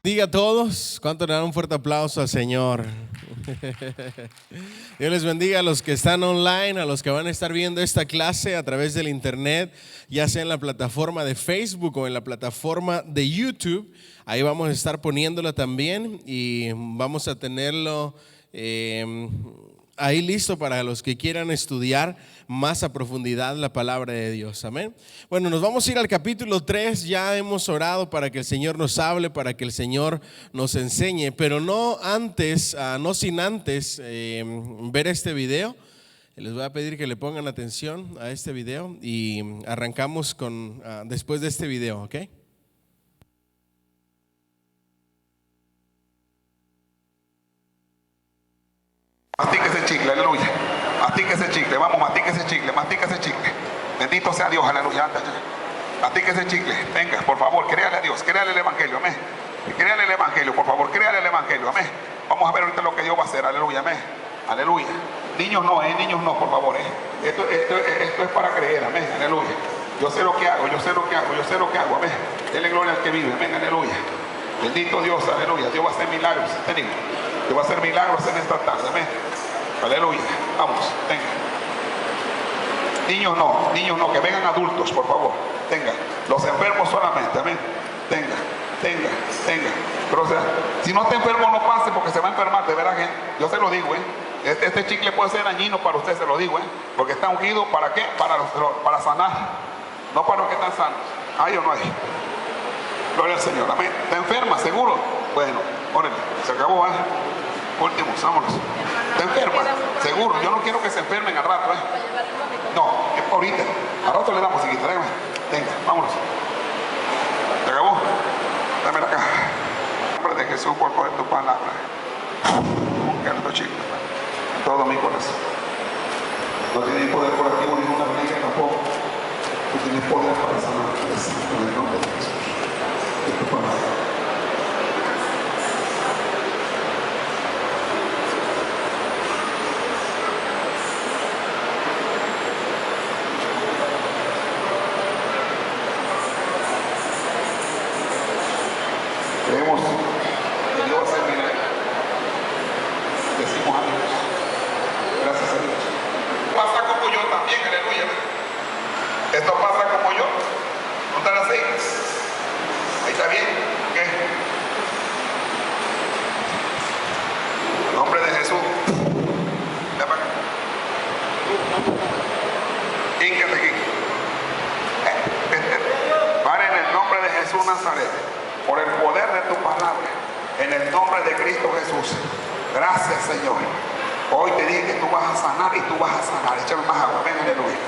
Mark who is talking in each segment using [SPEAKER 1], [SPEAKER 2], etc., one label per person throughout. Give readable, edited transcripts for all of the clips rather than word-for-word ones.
[SPEAKER 1] bendiga a todos. ¿Cuánto le dan un fuerte aplauso al Señor? Dios les bendiga a los que están online, a los que van a estar viendo esta clase a través del internet, ya sea en la plataforma de Facebook o en la plataforma de YouTube. Ahí vamos a estar poniéndola también y vamos a tenerlo ahí listo para los que quieran estudiar más a profundidad la palabra de Dios. Amén. Bueno, nos vamos a ir al capítulo 3. Ya hemos orado para que el Señor nos hable, para que el Señor nos enseñe, pero no sin antes ver este video. Les voy a pedir que le pongan atención a este video y arrancamos después de este video, ¿ok?
[SPEAKER 2] Mastique ese chicle, aleluya. Mastique ese chicle, vamos, mastique ese chicle, mastique ese chicle. Bendito sea Dios, aleluya. Mastique ese chicle, venga, por favor, créale a Dios, créale el evangelio, amén. Créale el evangelio, por favor, créale el evangelio, amén. Vamos a ver ahorita lo que Dios va a hacer, aleluya, amén. Aleluya. Niños no, por favor, Esto es para creer, amén, aleluya. Yo sé lo que hago, yo sé lo que hago, amén. Denle gloria al que vive, amén, aleluya. Bendito Dios, aleluya. Dios va a hacer milagros, Dios va a hacer milagros en esta tarde, amén. Aleluya, vamos, venga. Niños no, que vengan adultos, por favor. Tenga, los enfermos solamente, amén. Tenga. Pero o sea, si no está enfermo no pase porque se va a enfermar, de verdad que yo se lo digo, Este chicle puede ser dañino para usted, se lo digo, porque está ungido, ¿para qué? Para sanar, no para los que están sanos. ¿Hay o no hay? Gloria al Señor, amén. ¿Está enferma, seguro? Bueno, órale, se acabó, Últimos, vámonos. ¿Está enferma? Seguro, yo no quiero que se enfermen al rato, No, es ahorita. Al rato le damos, chiquita, venga, vámonos. ¿Se acabó? Dame la caja. En nombre de Jesús, por poder tu palabra. Buscando chicle, todo mi corazón. No tienes poder curativo ninguna religión tampoco. Tú tienes poder para sanar. En el nombre de Jesús. Es tu palabra. Creemos que Dios va a hacer milagros. Decimos a Dios. Gracias a Dios. Pasa como yo también, aleluya. Esto pasa como yo. ¿No están así? Ahí está bien. ¿Qué? En nombre de Jesús. Ven para acá. Híncate aquí. Padre, en el nombre de Jesús Nazaret, por el poder de tu palabra, en el nombre de Cristo Jesús. Gracias, Señor. Hoy te dije que tú vas a sanar y tú vas a sanar. Échame más agua, ven, aleluya.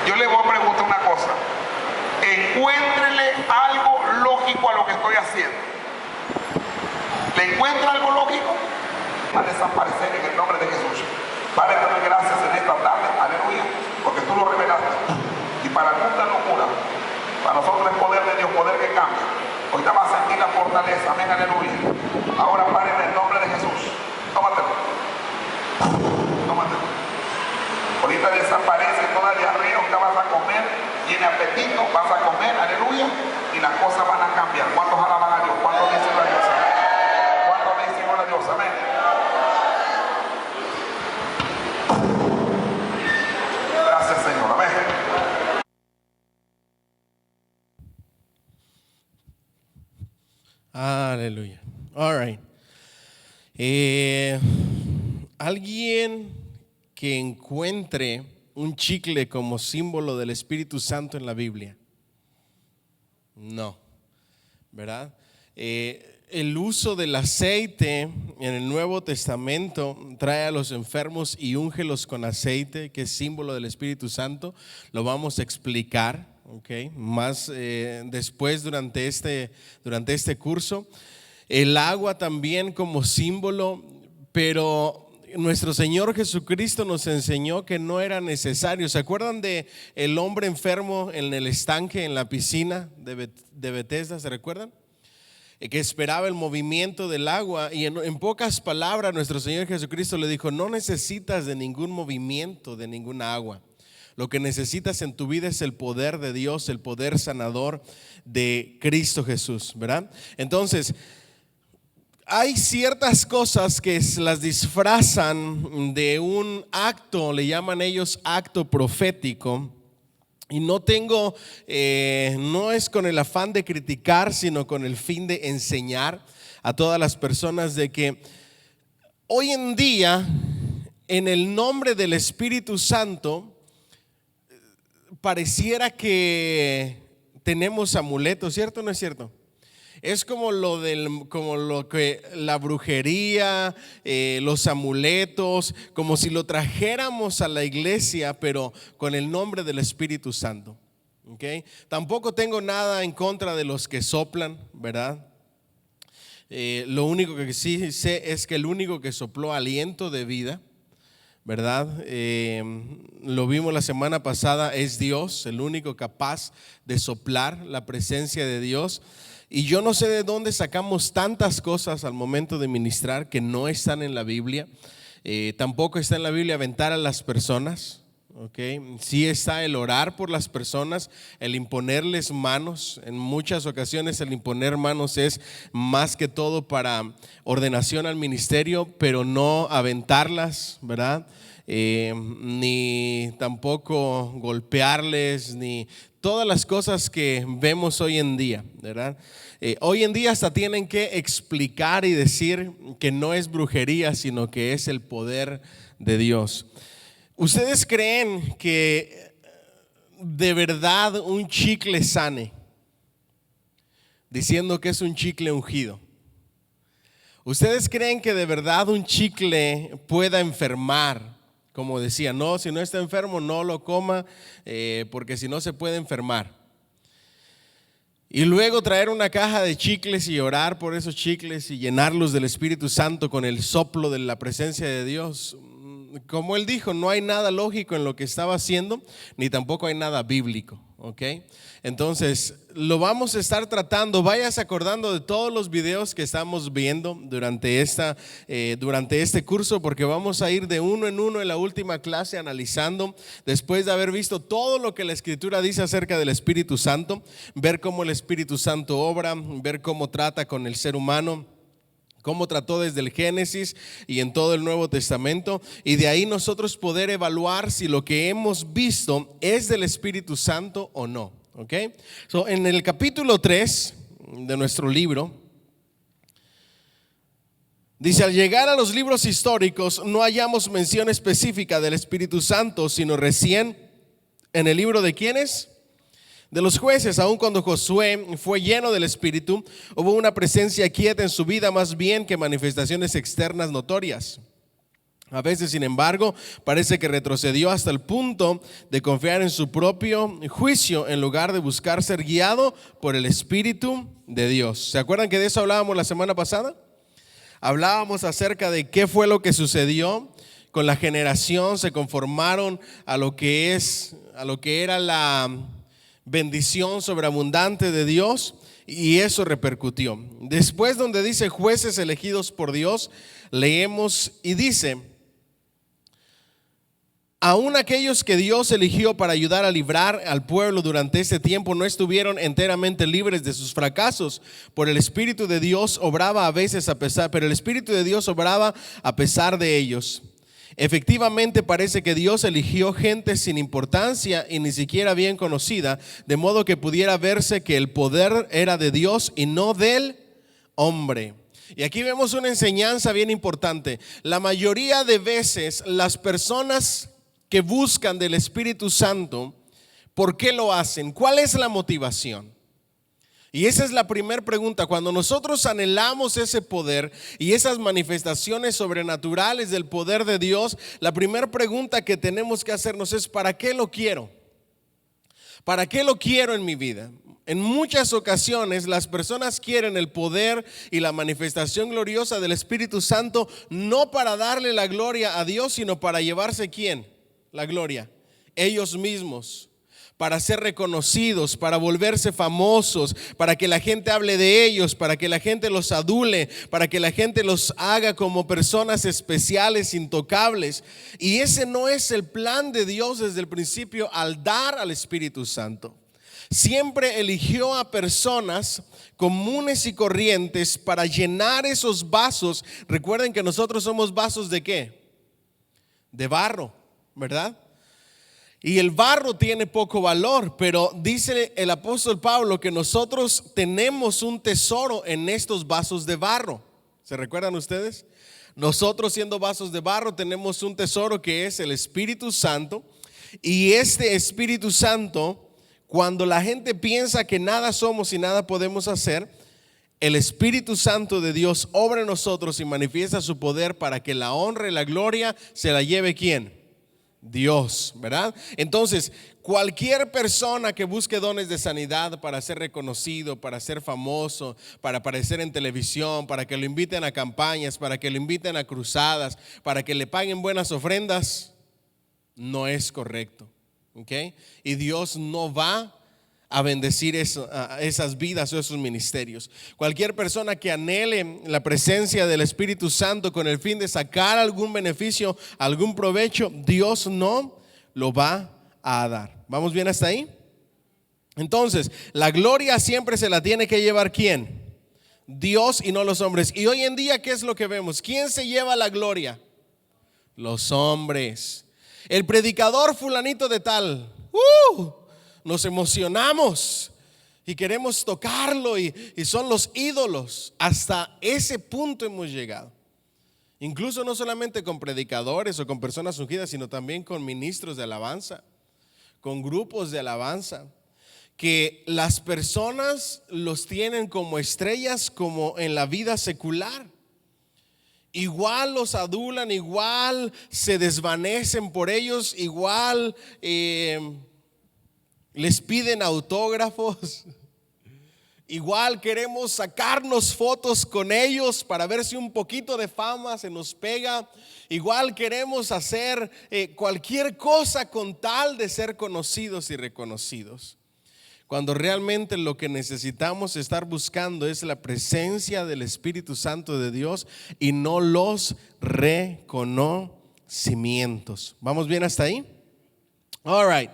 [SPEAKER 2] Yo le voy a preguntar una cosa. Encuéntrele algo lógico a lo que estoy haciendo. ¿Le encuentra algo lógico? Va a desaparecer en el nombre de Jesús. Padre, te doy gracias en esta tarde, aleluya, porque tú lo revelaste. Y para nunca locura, para nosotros el poder de Dios, poder que cambia. Ahorita vas a sentir la fortaleza, amén, aleluya. Ahora, Padre, en el nombre de Jesús, tómatelo. Ahorita desaparece toda diarrea, ahorita vas a comer, tiene apetito, vas a comer, aleluya, y las cosas van a cambiar. ¿Cuántos alaban a Dios? ¿Cuántos dicen a Dios? ¿Cuántos dicen a Dios? Amén. Gracias, Señor, amén.
[SPEAKER 1] Aleluya. All right. Alguien que encuentre un chicle como símbolo del Espíritu Santo en la Biblia. No, ¿verdad? El uso del aceite en el Nuevo Testamento trae a los enfermos y úngelos con aceite, que es símbolo del Espíritu Santo. Lo vamos a explicar, ¿ok? Más después durante este curso. El agua también como símbolo, pero nuestro Señor Jesucristo nos enseñó que no era necesario. ¿Se acuerdan de el hombre enfermo en el estanque, en la piscina de Betesda? ¿Se recuerdan? Que esperaba el movimiento del agua, y en pocas palabras nuestro Señor Jesucristo le dijo: no necesitas de ningún movimiento de ninguna agua. Lo que necesitas en tu vida es el poder de Dios, el poder sanador de Cristo Jesús, ¿verdad? Entonces, hay ciertas cosas que las disfrazan de un acto, le llaman ellos acto profético. Y no es con el afán de criticar, sino con el fin de enseñar a todas las personas de que hoy en día, en el nombre del Espíritu Santo, pareciera que tenemos amuletos, ¿cierto o no es cierto? Es como lo que la brujería, los amuletos, como si lo trajéramos a la iglesia, pero con el nombre del Espíritu Santo. ¿Okay? Tampoco tengo nada en contra de los que soplan, ¿verdad? Lo único que sí sé es que el único que sopló aliento de vida, ¿verdad? Lo vimos la semana pasada, es Dios, el único capaz de soplar, la presencia de Dios. Y yo no sé de dónde sacamos tantas cosas al momento de ministrar que no están en la Biblia. Tampoco está en la Biblia aventar a las personas. Okay. Sí está el orar por las personas, el imponerles manos. En muchas ocasiones el imponer manos es más que todo para ordenación al ministerio, pero no aventarlas, ¿verdad? Ni tampoco golpearles, ni todas las cosas que vemos hoy en día, ¿verdad? Hoy en día hasta tienen que explicar y decir que no es brujería, sino que es el poder de Dios. ¿Ustedes creen que de verdad un chicle sane? Diciendo que es un chicle ungido. ¿Ustedes creen que de verdad un chicle pueda enfermar? Como decía, no, si no está enfermo no lo coma, porque si no se puede enfermar. Y luego traer una caja de chicles y orar por esos chicles y llenarlos del Espíritu Santo con el soplo de la presencia de Dios. Como él dijo, no hay nada lógico en lo que estaba haciendo, ni tampoco hay nada bíblico, ¿ok? Entonces, lo vamos a estar tratando. Vayas acordando de todos los videos que estamos viendo durante este curso, porque vamos a ir de uno en uno en la última clase analizando, después de haber visto todo lo que la Escritura dice acerca del Espíritu Santo, ver cómo el Espíritu Santo obra, ver cómo trata con el ser humano, cómo trató desde el Génesis y en todo el Nuevo Testamento, y de ahí nosotros poder evaluar si lo que hemos visto es del Espíritu Santo o no. ¿Okay? En el capítulo 3 de nuestro libro, dice: al llegar a los libros históricos no hallamos mención específica del Espíritu Santo, sino recién en el libro de ¿quiénes? De los jueces. Aun cuando Josué fue lleno del Espíritu, hubo una presencia quieta en su vida más bien que manifestaciones externas notorias. A veces, sin embargo, parece que retrocedió hasta el punto de confiar en su propio juicio en lugar de buscar ser guiado por el Espíritu de Dios. ¿Se acuerdan que de eso hablábamos la semana pasada? Hablábamos acerca de qué fue lo que sucedió con la generación. Se conformaron a lo que era la bendición sobreabundante de Dios, y eso repercutió. Después, donde dice jueces elegidos por Dios, leemos y dice: aún aquellos que Dios eligió para ayudar a librar al pueblo durante este tiempo no estuvieron enteramente libres de sus fracasos. Por el Espíritu de Dios obraba a veces pero el Espíritu de Dios obraba a pesar de ellos. Efectivamente, parece que Dios eligió gente sin importancia y ni siquiera bien conocida, de modo que pudiera verse que el poder era de Dios y no del hombre. Y aquí vemos una enseñanza bien importante. La mayoría de veces las personas que buscan del Espíritu Santo, ¿por qué lo hacen? ¿Cuál es la motivación? Y esa es la primera pregunta. Cuando nosotros anhelamos ese poder y esas manifestaciones sobrenaturales del poder de Dios, la primera pregunta que tenemos que hacernos es: ¿para qué lo quiero? ¿Para qué lo quiero en mi vida? En muchas ocasiones las personas quieren el poder y la manifestación gloriosa del Espíritu Santo no para darle la gloria a Dios, sino para llevarse ¿quién? La gloria. Ellos mismos. para ser reconocidos, para volverse famosos, para que la gente hable de ellos, para que la gente los adule, para que la gente los haga como personas especiales, intocables. Y ese no es el plan de Dios desde el principio al dar al Espíritu Santo. Siempre eligió a personas comunes y corrientes para llenar esos vasos. Recuerden que nosotros somos vasos ¿de qué? De barro, ¿verdad? Y el barro tiene poco valor, pero dice el apóstol Pablo que nosotros tenemos un tesoro en estos vasos de barro. ¿Se recuerdan ustedes? Nosotros, siendo vasos de barro, tenemos un tesoro que es el Espíritu Santo. Y este Espíritu Santo, cuando la gente piensa que nada somos y nada podemos hacer, el Espíritu Santo de Dios obra en nosotros y manifiesta su poder para que la honra y la gloria se la lleve ¿quién? Dios, ¿verdad? Entonces, cualquier persona que busque dones de sanidad para ser reconocido, para ser famoso, para aparecer en televisión, para que lo inviten a campañas, para que lo inviten a cruzadas, para que le paguen buenas ofrendas, no es correcto, ¿ok? Y Dios no va a bendecir esas vidas o esos ministerios. Cualquier persona que anhele la presencia del Espíritu Santo con el fin de sacar algún beneficio, algún provecho, Dios no lo va a dar. ¿Vamos bien hasta ahí? Entonces, la gloria siempre se la tiene que llevar ¿quién? Dios y no los hombres. Y hoy en día, ¿qué es lo que vemos? ¿Quién se lleva la gloria? Los hombres. El predicador fulanito de tal. Nos emocionamos y queremos tocarlo y son los ídolos. Hasta ese punto hemos llegado. Incluso no solamente con predicadores o con personas ungidas, sino también con ministros de alabanza, con grupos de alabanza, que las personas los tienen como estrellas, como en la vida secular. Igual los adulan, igual se desvanecen por ellos, igual les piden autógrafos. Igual queremos sacarnos fotos con ellos para ver si un poquito de fama se nos pega. Igual queremos hacer cualquier cosa con tal de ser conocidos y reconocidos. Cuando realmente lo que necesitamos estar buscando es la presencia del Espíritu Santo de Dios y no los reconocimientos. ¿Vamos bien hasta ahí? All right.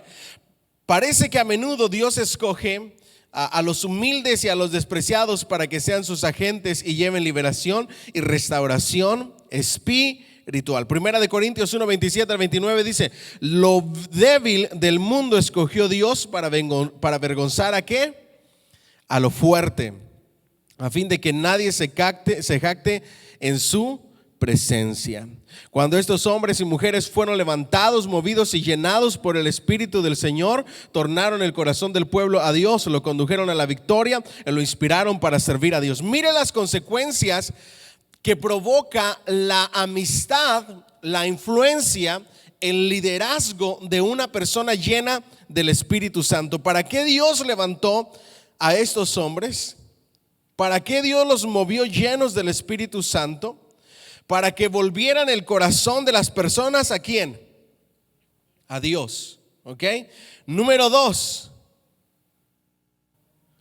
[SPEAKER 1] Parece que a menudo Dios escoge a los humildes y a los despreciados para que sean sus agentes y lleven liberación y restauración espiritual. Primera de Corintios 1, 27 al 29 dice: lo débil del mundo escogió Dios para avergonzar ¿a qué? A lo fuerte, a fin de que nadie se jacte en su presencia. Cuando estos hombres y mujeres fueron levantados, movidos y llenados por el Espíritu del Señor, tornaron el corazón del pueblo a Dios, lo condujeron a la victoria y lo inspiraron para servir a Dios. Mire las consecuencias que provoca la amistad, la influencia, el liderazgo de una persona llena del Espíritu Santo. ¿Para qué Dios levantó a estos hombres? ¿Para qué Dios los movió llenos del Espíritu Santo? Para que volvieran el corazón de las personas ¿a quién? A Dios, ¿ok? Número 2,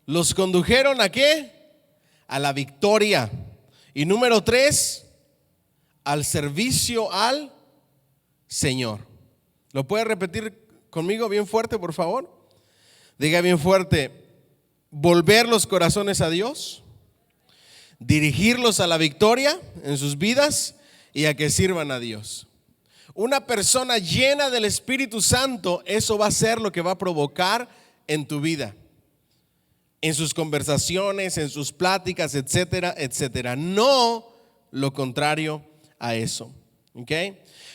[SPEAKER 1] los condujeron ¿a qué? A la victoria. Y número 3, al servicio al Señor. ¿Lo puede repetir conmigo bien fuerte, por favor? Diga bien fuerte: volver los corazones a Dios, dirigirlos a la victoria en sus vidas y a que sirvan a Dios. Una persona llena del Espíritu Santo, eso va a ser lo que va a provocar en tu vida, en sus conversaciones, en sus pláticas, etcétera, etcétera. No lo contrario a eso, ¿ok?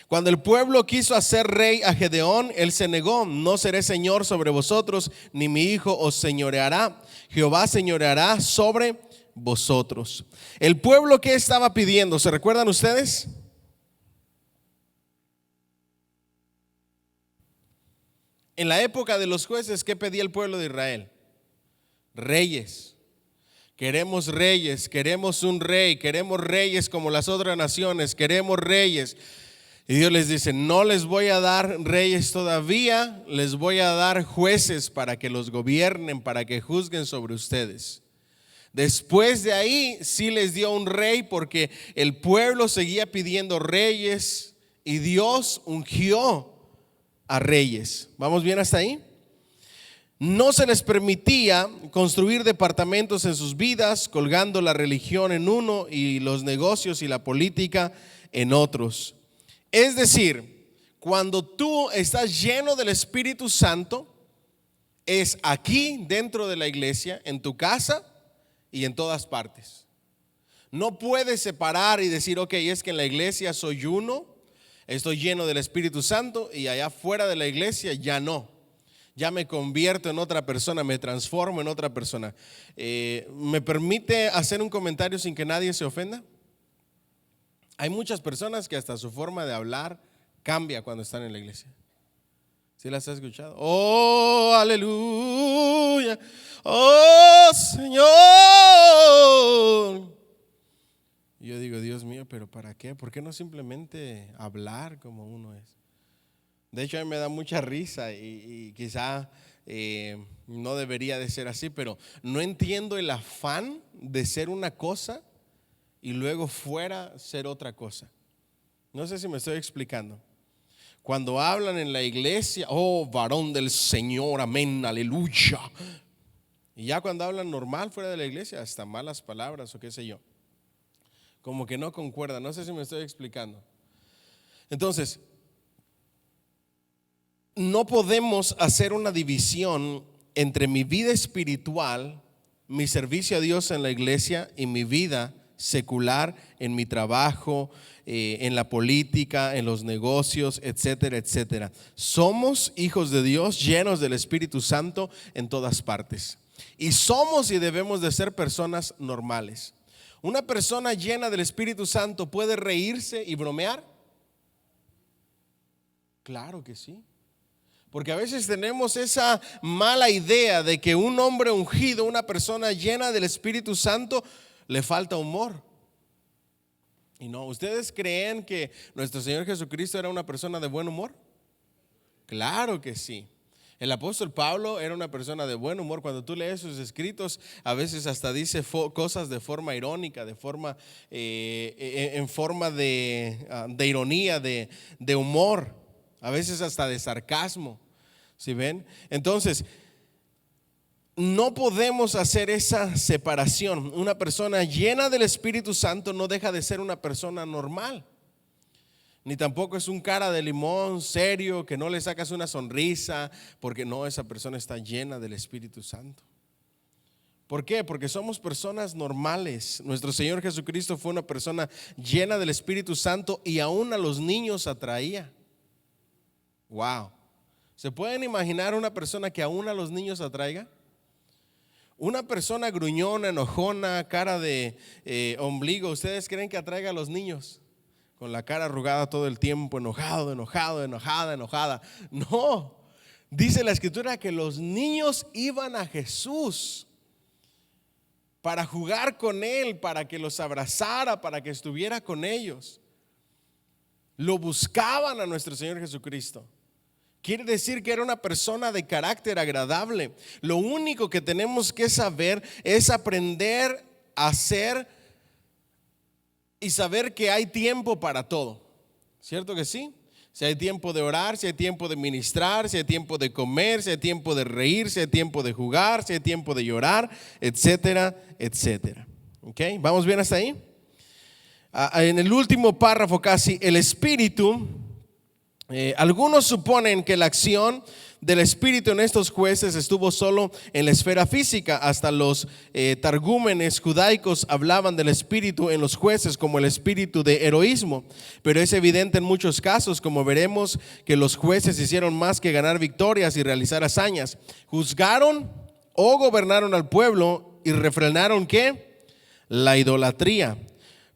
[SPEAKER 1] Cuando el pueblo quiso hacer rey a Gedeón, él se negó: no seré señor sobre vosotros, ni mi hijo os señoreará. Jehová señoreará sobre vosotros. El pueblo, ¿qué estaba pidiendo? ¿Se recuerdan ustedes? En la época de los jueces, ¿qué pedía el pueblo de Israel? Reyes. Queremos reyes, queremos un rey, queremos reyes como las otras naciones, queremos reyes. Y Dios les dice: no les voy a dar reyes todavía, les voy a dar jueces para que los gobiernen, para que juzguen sobre ustedes. Después de ahí sí les dio un rey, porque el pueblo seguía pidiendo reyes y Dios ungió a reyes. ¿Vamos bien hasta ahí? No se les permitía construir departamentos en sus vidas, colgando la religión en uno y los negocios y la política en otros. Es decir, cuando tú estás lleno del Espíritu Santo, es aquí dentro de la iglesia, en tu casa y en todas partes. No puedes separar y decir: ok, es que en la iglesia soy uno, estoy lleno del Espíritu Santo, y allá fuera de la iglesia ya no. Ya me convierto en otra persona, me transformo en otra persona. ¿Me permite hacer un comentario sin que nadie se ofenda? Hay muchas personas que hasta su forma de hablar cambia cuando están en la iglesia. ¿Sí las has escuchado? Oh, aleluya. Oh, Señor. Y yo digo: Dios mío, ¿pero para qué? ¿Por qué no simplemente hablar como uno es? De hecho, a mí me da mucha risa y quizá no debería de ser así, pero no entiendo el afán de ser una cosa y luego fuera ser otra cosa. No sé si me estoy explicando. Cuando hablan en la iglesia: oh, varón del Señor, amén, aleluya. Y ya cuando hablan normal fuera de la iglesia, hasta malas palabras o qué sé yo. Como que no concuerda. No sé si me estoy explicando. Entonces, no podemos hacer una división entre mi vida espiritual, mi servicio a Dios en la iglesia, y mi vida secular, en mi trabajo, en la política, en los negocios, etcétera, etcétera. Somos hijos de Dios, llenos del Espíritu Santo en todas partes. Y somos y debemos de ser personas normales. Una persona llena del Espíritu Santo puede reírse y bromear. Claro que sí. Porque a veces tenemos esa mala idea de que un hombre ungido, una persona llena del Espíritu Santo, le falta humor. Y no, ¿ustedes creen que nuestro Señor Jesucristo era una persona de buen humor? Claro que sí. El apóstol Pablo era una persona de buen humor. Cuando tú lees sus escritos, a veces hasta dice cosas de forma irónica, de forma en forma de ironía, de humor, a veces hasta de sarcasmo. ¿Sí ven? Entonces, no podemos hacer esa separación. Una persona llena del Espíritu Santo no deja de ser una persona normal. Ni tampoco es un cara de limón serio que no le sacas una sonrisa, porque no, esa persona está llena del Espíritu Santo. ¿Por qué? Porque somos personas normales. Nuestro Señor Jesucristo fue una persona llena del Espíritu Santo y aún a los niños atraía. Wow. ¿Se pueden imaginar una persona que aún a los niños atraiga? Una persona gruñona, enojona, cara de ombligo, ¿ustedes creen que atraiga a los niños? Con la cara arrugada todo el tiempo, enojada. No, dice la Escritura que los niños iban a Jesús para jugar con Él, para que los abrazara, para que estuviera con ellos. Lo buscaban a nuestro Señor Jesucristo. Quiere decir que era una persona de carácter agradable. Lo único que tenemos que saber es aprender a hacer y saber que hay tiempo para todo. ¿Cierto que sí? Si hay tiempo de orar, si hay tiempo de ministrar, si hay tiempo de comer, si hay tiempo de reír, si hay tiempo de jugar, si hay tiempo de llorar, etcétera, etcétera. ¿Ok? ¿Vamos bien hasta ahí? En el último párrafo casi, el Espíritu. Algunos suponen que la acción del Espíritu en estos jueces estuvo solo en la esfera física. Hasta los targúmenes judaicos hablaban del Espíritu en los jueces como el espíritu de heroísmo. Pero es evidente en muchos casos, como veremos, que los jueces hicieron más que ganar victorias y realizar hazañas. Juzgaron o gobernaron al pueblo y refrenaron ¿qué? La idolatría.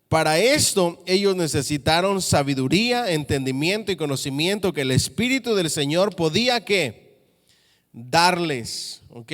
[SPEAKER 1] Para esto ellos necesitaron sabiduría, entendimiento y conocimiento que el Espíritu del Señor podía ¿qué? Darles. ¿Ok?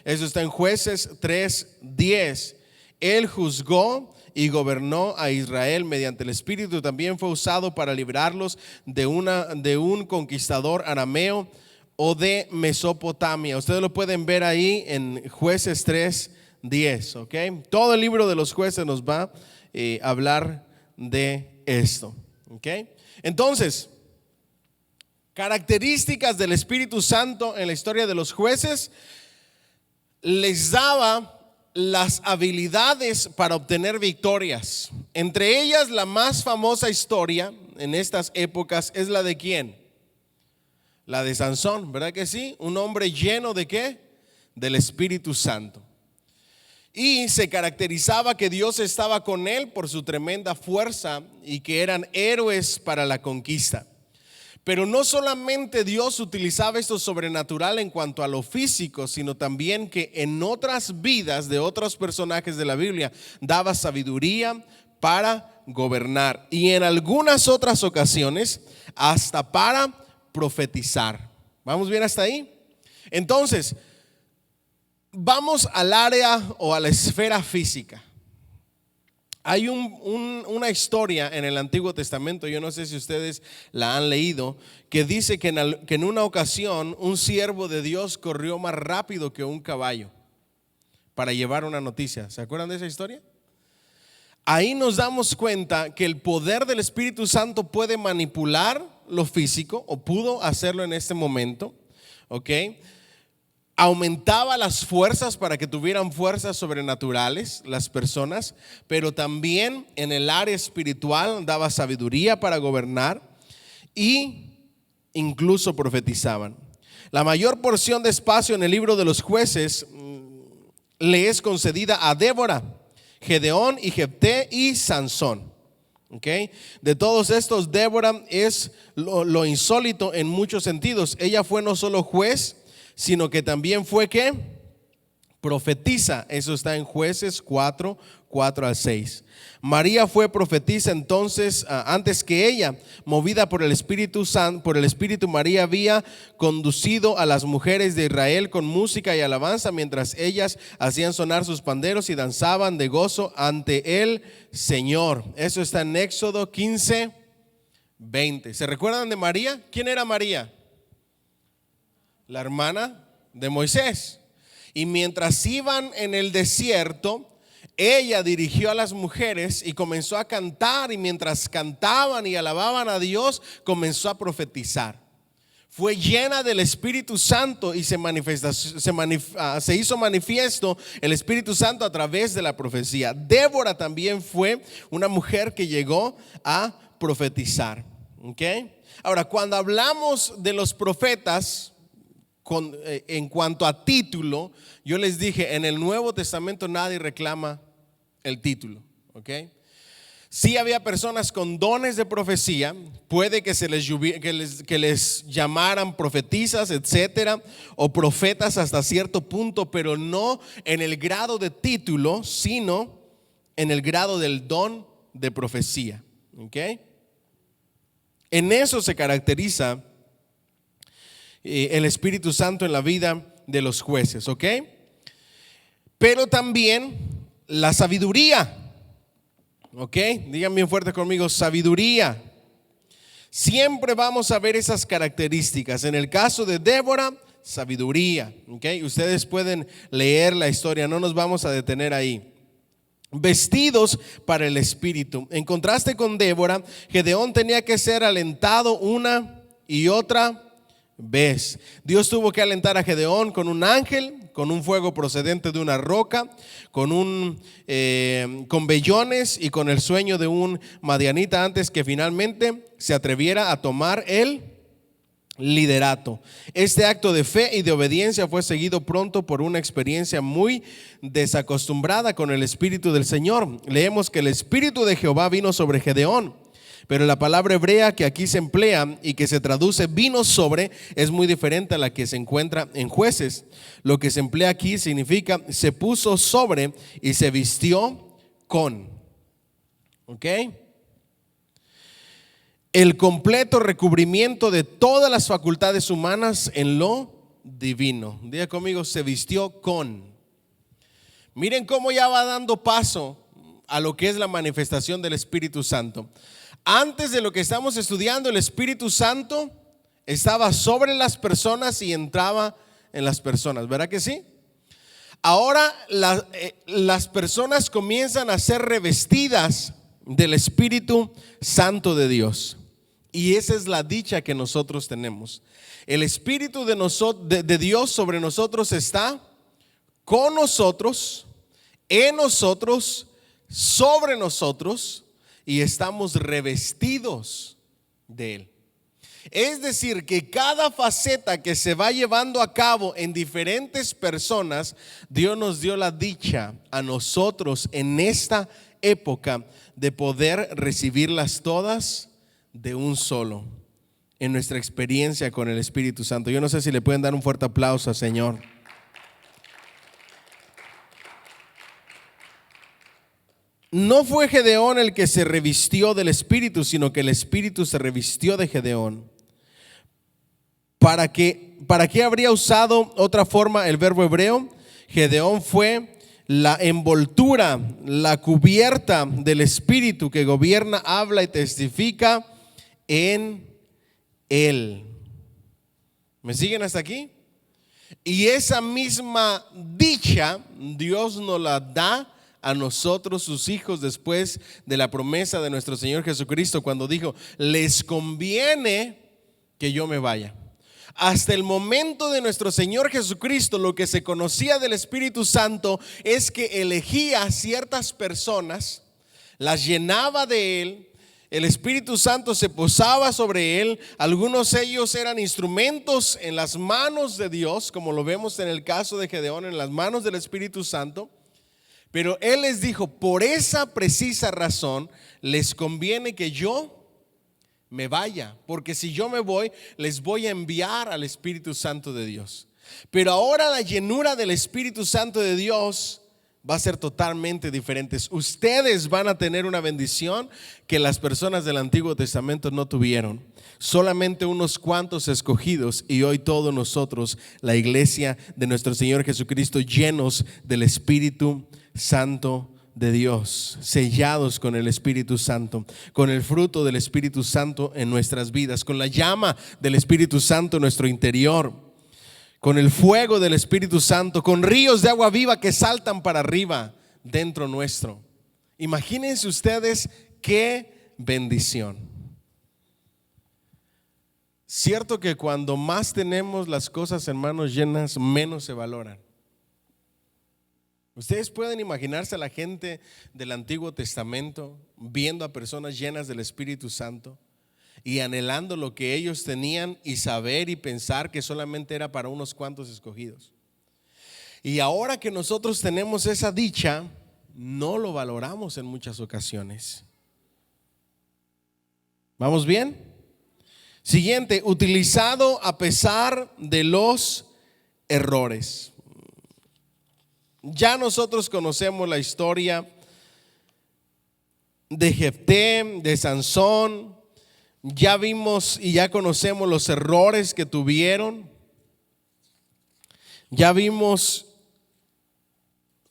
[SPEAKER 1] Eso está en Jueces 3:10. Él juzgó y gobernó a Israel mediante el Espíritu. También fue usado para librarlos de un conquistador arameo o de Mesopotamia. Ustedes lo pueden ver ahí en Jueces 3:10, ¿ok? Todo el libro de los jueces nos va a hablar de esto, ¿ok? Entonces, características del Espíritu Santo en la historia de los jueces: les daba las habilidades para obtener victorias. Entre ellas, la más famosa historia en estas épocas es la de ¿quién? La de Sansón, ¿verdad que sí? Un hombre lleno ¿de qué? Del Espíritu Santo. Y se caracterizaba que Dios estaba con él por su tremenda fuerza y que eran héroes para la conquista. Pero no solamente Dios utilizaba esto sobrenatural en cuanto a lo físico, sino también que en otras vidas de otros personajes de la Biblia daba sabiduría para gobernar, y en algunas otras ocasiones hasta para profetizar. ¿Vamos bien hasta ahí? Entonces, vamos al área o a la esfera física. Hay una historia en el Antiguo Testamento, yo no sé si ustedes la han leído, que dice que en una ocasión un siervo de Dios corrió más rápido que un caballo para llevar una noticia. ¿Se acuerdan de esa historia? Ahí nos damos cuenta que el poder del Espíritu Santo puede manipular lo físico, o pudo hacerlo en este momento, ¿ok? Aumentaba las fuerzas para que tuvieran fuerzas sobrenaturales las personas, pero también en el área espiritual daba sabiduría para gobernar y incluso profetizaban. La mayor porción de espacio en el libro de los jueces le es concedida a Débora, Gedeón y Jefté y Sansón. Okay. De todos estos, Débora es lo insólito en muchos sentidos. Ella fue no solo juez, sino que también fue ¿qué? Profetiza. Eso está en Jueces 4:4-6. María fue profetisa entonces antes que ella. Movida por el Espíritu Santo, por el Espíritu, María había conducido a las mujeres de Israel con música y alabanza, mientras ellas hacían sonar sus panderos y danzaban de gozo ante el Señor. Eso está en Éxodo 15:20. ¿Se recuerdan de María? ¿Quién era María? La hermana de Moisés. Y mientras iban en el desierto, ella dirigió a las mujeres y comenzó a cantar, y mientras cantaban y alababan a Dios, comenzó a profetizar. Fue llena del Espíritu Santo y se hizo manifiesto el Espíritu Santo a través de la profecía. Débora también fue una mujer que llegó a profetizar. ¿Okay? Ahora, cuando hablamos de los profetas, en cuanto a título, yo les dije, en el Nuevo Testamento nadie reclama el título, ¿ok? Sí había personas con dones de profecía, puede que les llamaran profetisas, etcétera, o profetas hasta cierto punto, pero no en el grado de título, sino en el grado del don de profecía, ¿ok? En eso se caracteriza el Espíritu Santo en la vida de los jueces, ¿ok? Pero también la sabiduría, ¿ok? Digan bien fuerte conmigo, sabiduría. Siempre vamos a ver esas características. En el caso de Débora, sabiduría, ¿ok? Ustedes pueden leer la historia, no nos vamos a detener ahí. Vestidos para el Espíritu. En contraste con Débora, Gedeón tenía que ser alentado una y otra vez. Dios tuvo que alentar a Gedeón con un ángel, con un fuego procedente de una roca, con vellones y con el sueño de un madianita, antes que finalmente se atreviera a tomar el liderato. Este acto de fe y de obediencia fue seguido pronto por una experiencia muy desacostumbrada con el Espíritu del Señor. Leemos que el Espíritu de Jehová vino sobre Gedeón, pero la palabra hebrea que aquí se emplea y que se traduce vino sobre es muy diferente a la que se encuentra en Jueces. Lo que se emplea aquí significa se puso sobre y se vistió con. ¿Ok? El completo recubrimiento de todas las facultades humanas en lo divino. Diga conmigo, se vistió con. Miren cómo ya va dando paso a lo que es la manifestación del Espíritu Santo. Antes de lo que estamos estudiando, el Espíritu Santo estaba sobre las personas y entraba en las personas, ¿verdad que sí? Ahora las personas comienzan a ser revestidas del Espíritu Santo de Dios. Y esa es la dicha que nosotros tenemos. El Espíritu de Dios sobre nosotros está con nosotros, en nosotros, sobre nosotros, y estamos revestidos de Él. Es decir, que cada faceta que se va llevando a cabo en diferentes personas, Dios nos dio la dicha a nosotros en esta época de poder recibirlas todas de un solo, en nuestra experiencia con el Espíritu Santo. Yo no sé si le pueden dar un fuerte aplauso al Señor. No fue Gedeón el que se revistió del Espíritu, sino que el Espíritu se revistió de Gedeón. ¿Para qué habría usado otra forma el verbo hebreo? Gedeón fue la envoltura, la cubierta del Espíritu que gobierna, habla y testifica en él. ¿Me siguen hasta aquí? Y esa misma dicha Dios nos la da a nosotros, sus hijos, después de la promesa de nuestro Señor Jesucristo, cuando dijo: les conviene que yo me vaya. Hasta el momento de nuestro Señor Jesucristo, lo que se conocía del Espíritu Santo es que elegía a ciertas personas, las llenaba de Él. El Espíritu Santo se posaba sobre él. Algunos de ellos eran instrumentos en las manos de Dios, como lo vemos en el caso de Gedeón, en las manos del Espíritu Santo. Pero Él les dijo: por esa precisa razón les conviene que yo me vaya, porque si yo me voy, les voy a enviar al Espíritu Santo de Dios. Pero ahora la llenura del Espíritu Santo de Dios va a ser totalmente diferente. Ustedes van a tener una bendición que las personas del Antiguo Testamento no tuvieron. Solamente unos cuantos escogidos, y hoy todos nosotros, la iglesia de nuestro Señor Jesucristo, llenos del Espíritu Santo de Dios, sellados con el Espíritu Santo, con el fruto del Espíritu Santo en nuestras vidas, con la llama del Espíritu Santo en nuestro interior, con el fuego del Espíritu Santo, con ríos de agua viva que saltan para arriba dentro nuestro. Imagínense ustedes qué bendición. Cierto que cuando más tenemos las cosas en manos llenas, menos se valoran. Ustedes pueden imaginarse a la gente del Antiguo Testamento viendo a personas llenas del Espíritu Santo y anhelando lo que ellos tenían y saber y pensar que solamente era para unos cuantos escogidos. Y ahora que nosotros tenemos esa dicha, no lo valoramos en muchas ocasiones. ¿Vamos bien? Siguiente, utilizado a pesar de los errores. Ya nosotros conocemos la historia de Jefté, de Sansón. Ya vimos y ya conocemos los errores que tuvieron. Ya vimos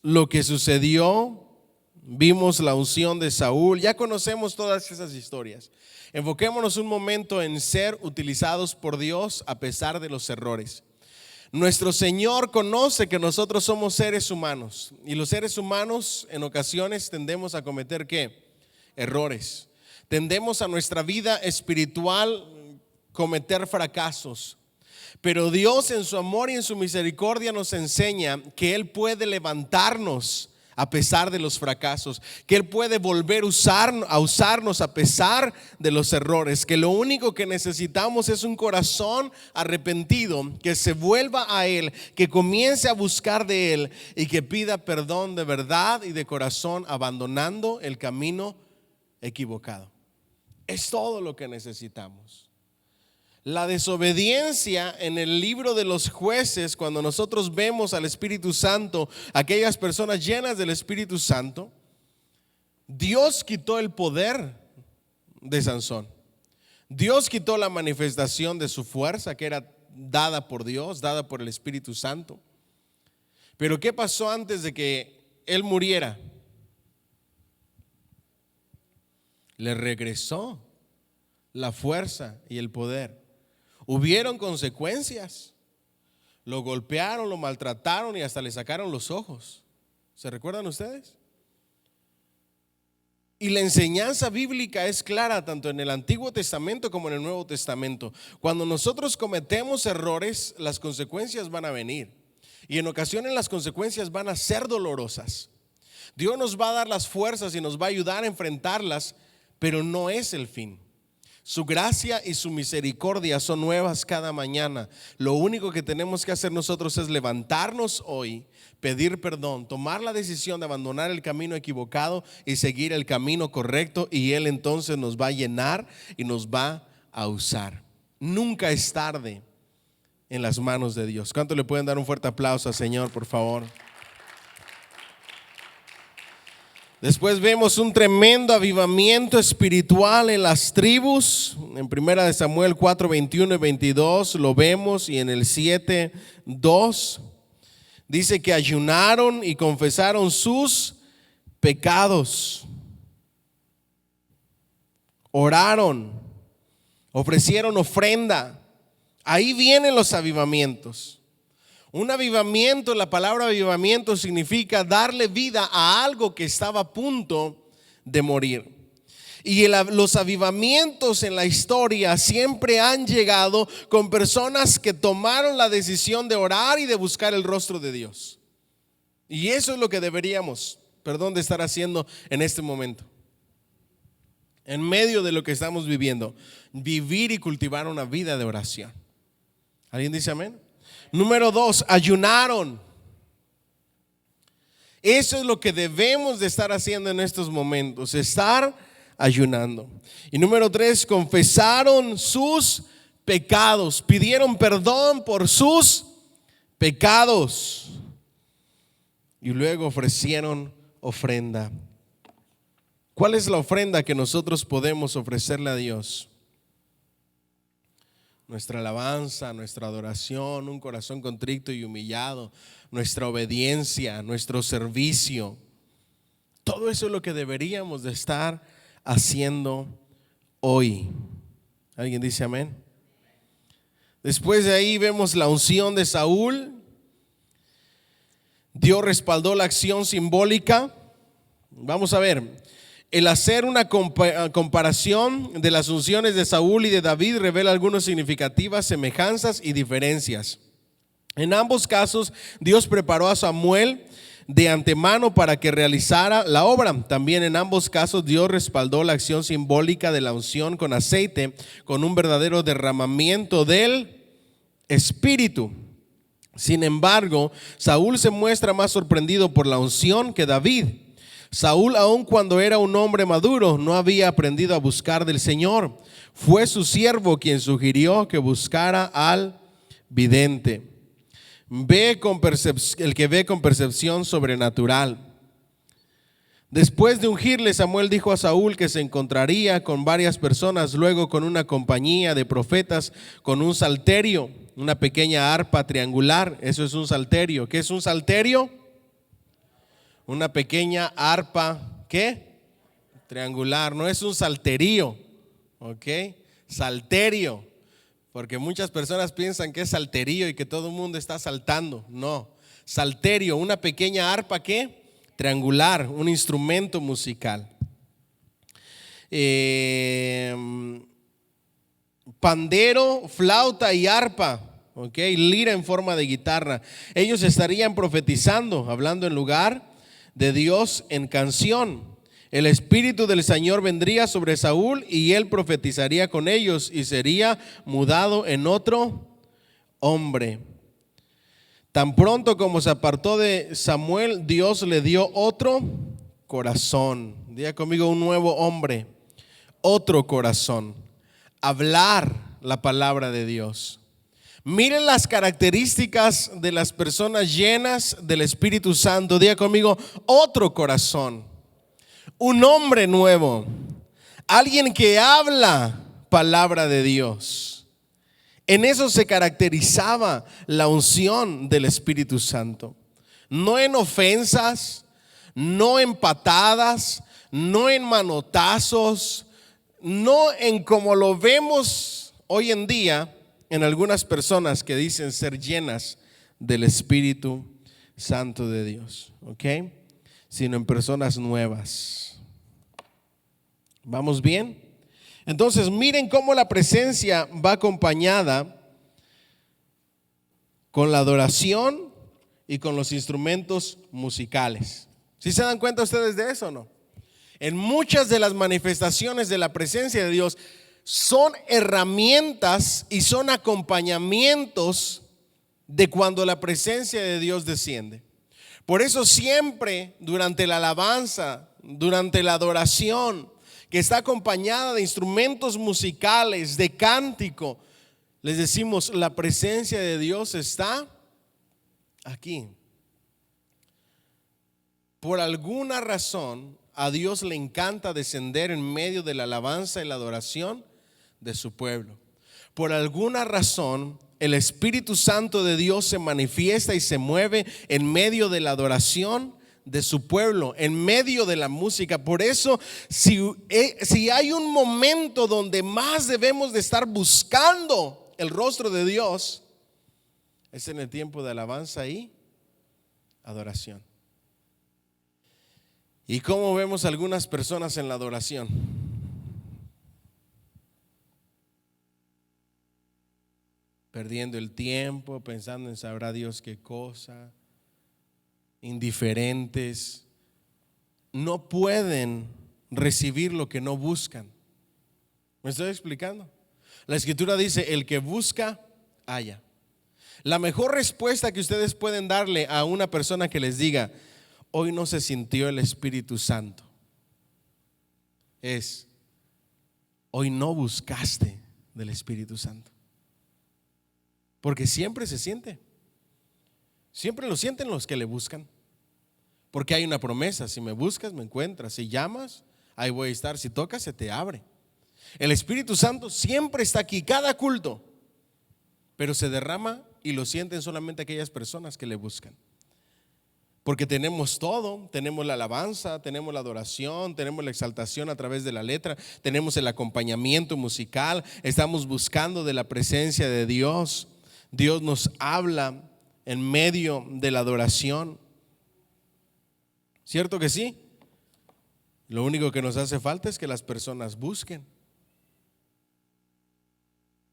[SPEAKER 1] lo que sucedió. Vimos la unción de Saúl. Ya conocemos todas esas historias. Enfoquémonos un momento en ser utilizados por Dios a pesar de los errores. Nuestro Señor conoce que nosotros somos seres humanos, y los seres humanos en ocasiones tendemos a cometer ¿qué? Errores. Tendemos a nuestra vida espiritual cometer fracasos. Pero Dios en su amor y en su misericordia nos enseña que Él puede levantarnos a pesar de los fracasos, que Él puede volver a usarnos a pesar de los errores, que lo único que necesitamos es un corazón arrepentido, que se vuelva a Él, que comience a buscar de Él y que pida perdón de verdad y de corazón, abandonando el camino equivocado. Es todo lo que necesitamos. La desobediencia en el libro de los Jueces, cuando nosotros vemos al Espíritu Santo, aquellas personas llenas del Espíritu Santo, Dios quitó el poder de Sansón. Dios quitó la manifestación de su fuerza que era dada por Dios, dada por el Espíritu Santo. Pero ¿qué pasó antes de que él muriera? Le regresó la fuerza y el poder. Hubieron consecuencias. Lo golpearon, lo maltrataron y hasta le sacaron los ojos. ¿Se recuerdan ustedes? Y la enseñanza bíblica es clara tanto en el Antiguo Testamento como en el Nuevo Testamento. Cuando nosotros cometemos errores, las consecuencias van a venir. Y en ocasiones las consecuencias van a ser dolorosas. Dios nos va a dar las fuerzas y nos va a ayudar a enfrentarlas, pero no es el fin. Su gracia y su misericordia son nuevas cada mañana. Lo único que tenemos que hacer nosotros es levantarnos hoy, pedir perdón, tomar la decisión de abandonar el camino equivocado y seguir el camino correcto, y Él entonces nos va a llenar y nos va a usar. Nunca es tarde en las manos de Dios. ¿Cuánto le pueden dar un fuerte aplauso al Señor, por favor? Después vemos un tremendo avivamiento espiritual en las tribus. En 1 Samuel 4, 21 y 22 lo vemos, y en el 7, 2 dice que ayunaron y confesaron sus pecados. Oraron, ofrecieron ofrenda. Ahí vienen los avivamientos. Un avivamiento, la palabra avivamiento significa darle vida a algo que estaba a punto de morir. Y los avivamientos en la historia siempre han llegado con personas que tomaron la decisión de orar y de buscar el rostro de Dios. Y eso es lo que deberíamos, de estar haciendo en este momento. En medio de lo que estamos viviendo, vivir y cultivar una vida de oración. ¿Alguien dice amén? Número 2, ayunaron. Eso es lo que debemos de estar haciendo en estos momentos, estar ayunando. Y número 3, confesaron sus pecados, pidieron perdón por sus pecados y luego ofrecieron ofrenda. ¿Cuál es la ofrenda que nosotros podemos ofrecerle a Dios? Nuestra alabanza, nuestra adoración, un corazón contrito y humillado, nuestra obediencia, nuestro servicio. Todo eso es lo que deberíamos de estar haciendo hoy. ¿Alguien dice amén? Después de ahí vemos la unción de Saúl. Dios respaldó la acción simbólica. Vamos a ver. El hacer una comparación de las unciones de Saúl y de David revela algunas significativas semejanzas y diferencias. En ambos casos, Dios preparó a Samuel de antemano para que realizara la obra. También en ambos casos, Dios respaldó la acción simbólica de la unción con aceite, con un verdadero derramamiento del Espíritu. Sin embargo, Saúl se muestra más sorprendido por la unción que David. Saúl, aun cuando era un hombre maduro, no había aprendido a buscar del Señor. Fue su siervo quien sugirió que buscara al vidente. El que ve con percepción sobrenatural. Después de ungirle, Samuel dijo a Saúl que se encontraría con varias personas, luego con una compañía de profetas, con un salterio, una pequeña arpa triangular. Eso es un salterio. ¿Qué es un salterio? Una pequeña arpa, ¿qué? Triangular, no es un salterio, ¿ok? Salterio, porque muchas personas piensan que es salterio y que todo el mundo está saltando. No, salterio, una pequeña arpa, ¿qué? Triangular, un instrumento musical. Pandero, flauta y arpa. ¿Ok? Lira en forma de guitarra. Ellos estarían profetizando, hablando en lugar de Dios en canción. El Espíritu del Señor vendría sobre Saúl y él profetizaría con ellos y sería mudado en otro hombre. Tan pronto como se apartó de Samuel, Dios le dio otro corazón. Diga conmigo, un nuevo hombre, otro corazón. Hablar la palabra de Dios. Miren las características de las personas llenas del Espíritu Santo. Diga conmigo, otro corazón, un hombre nuevo, alguien que habla palabra de Dios. En eso se caracterizaba la unción del Espíritu Santo. No en ofensas, no en patadas, no en manotazos, no en como lo vemos hoy en día en algunas personas que dicen ser llenas del Espíritu Santo de Dios, ¿ok? Sino en personas nuevas. ¿Vamos bien? Entonces miren cómo la presencia va acompañada con la adoración y con los instrumentos musicales. ¿Sí se dan cuenta ustedes de eso o no? En muchas de las manifestaciones de la presencia de Dios son herramientas y son acompañamientos de cuando la presencia de Dios desciende. Por eso siempre durante la alabanza, durante la adoración, que está acompañada de instrumentos musicales, de cántico, les decimos, la presencia de Dios está aquí. Por alguna razón, a Dios le encanta descender en medio de la alabanza y la adoración de su pueblo. Por alguna razón, el Espíritu Santo de Dios se manifiesta y se mueve en medio de la adoración de su pueblo, en medio de la música. Por eso, si hay un momento donde más debemos de estar buscando el rostro de Dios, es en el tiempo de alabanza y adoración. ¿Y cómo vemos algunas personas en la adoración? Perdiendo el tiempo, pensando en sabrá Dios qué cosa, indiferentes, no pueden recibir lo que no buscan. ¿Me estoy explicando? La Escritura dice, el que busca, halla. La mejor respuesta que ustedes pueden darle a una persona que les diga, hoy no se sintió el Espíritu Santo, es, hoy no buscaste del Espíritu Santo. Porque siempre se siente. Siempre lo sienten los que le buscan. Porque hay una promesa, si me buscas, me encuentras. Si llamas, ahí voy a estar. Si tocas, se te abre. El Espíritu Santo siempre está aquí, cada culto. Pero se derrama y lo sienten solamente aquellas personas que le buscan. Porque tenemos todo, tenemos la alabanza, tenemos la adoración, tenemos la exaltación a través de la letra, tenemos el acompañamiento musical, estamos buscando de la presencia de Dios. Dios nos habla en medio de la adoración. ¿Cierto que sí? Lo único que nos hace falta es que las personas busquen.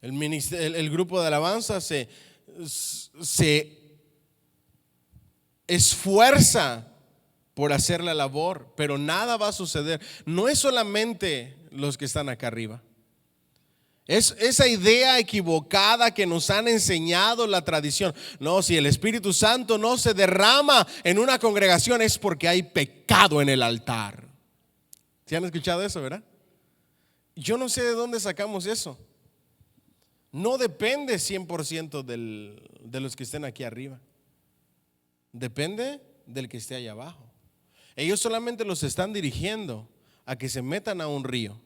[SPEAKER 1] El grupo de alabanza se esfuerza por hacer la labor, pero nada va a suceder. No es solamente los que están acá arriba. Es esa idea equivocada que nos han enseñado la tradición. No, si el Espíritu Santo no se derrama en una congregación es porque hay pecado en el altar. ¿Sí han escuchado eso, verdad? Yo no sé de dónde sacamos eso. No depende 100% de los que estén aquí arriba. Depende del que esté allá abajo. Ellos solamente los están dirigiendo a que se metan a un río.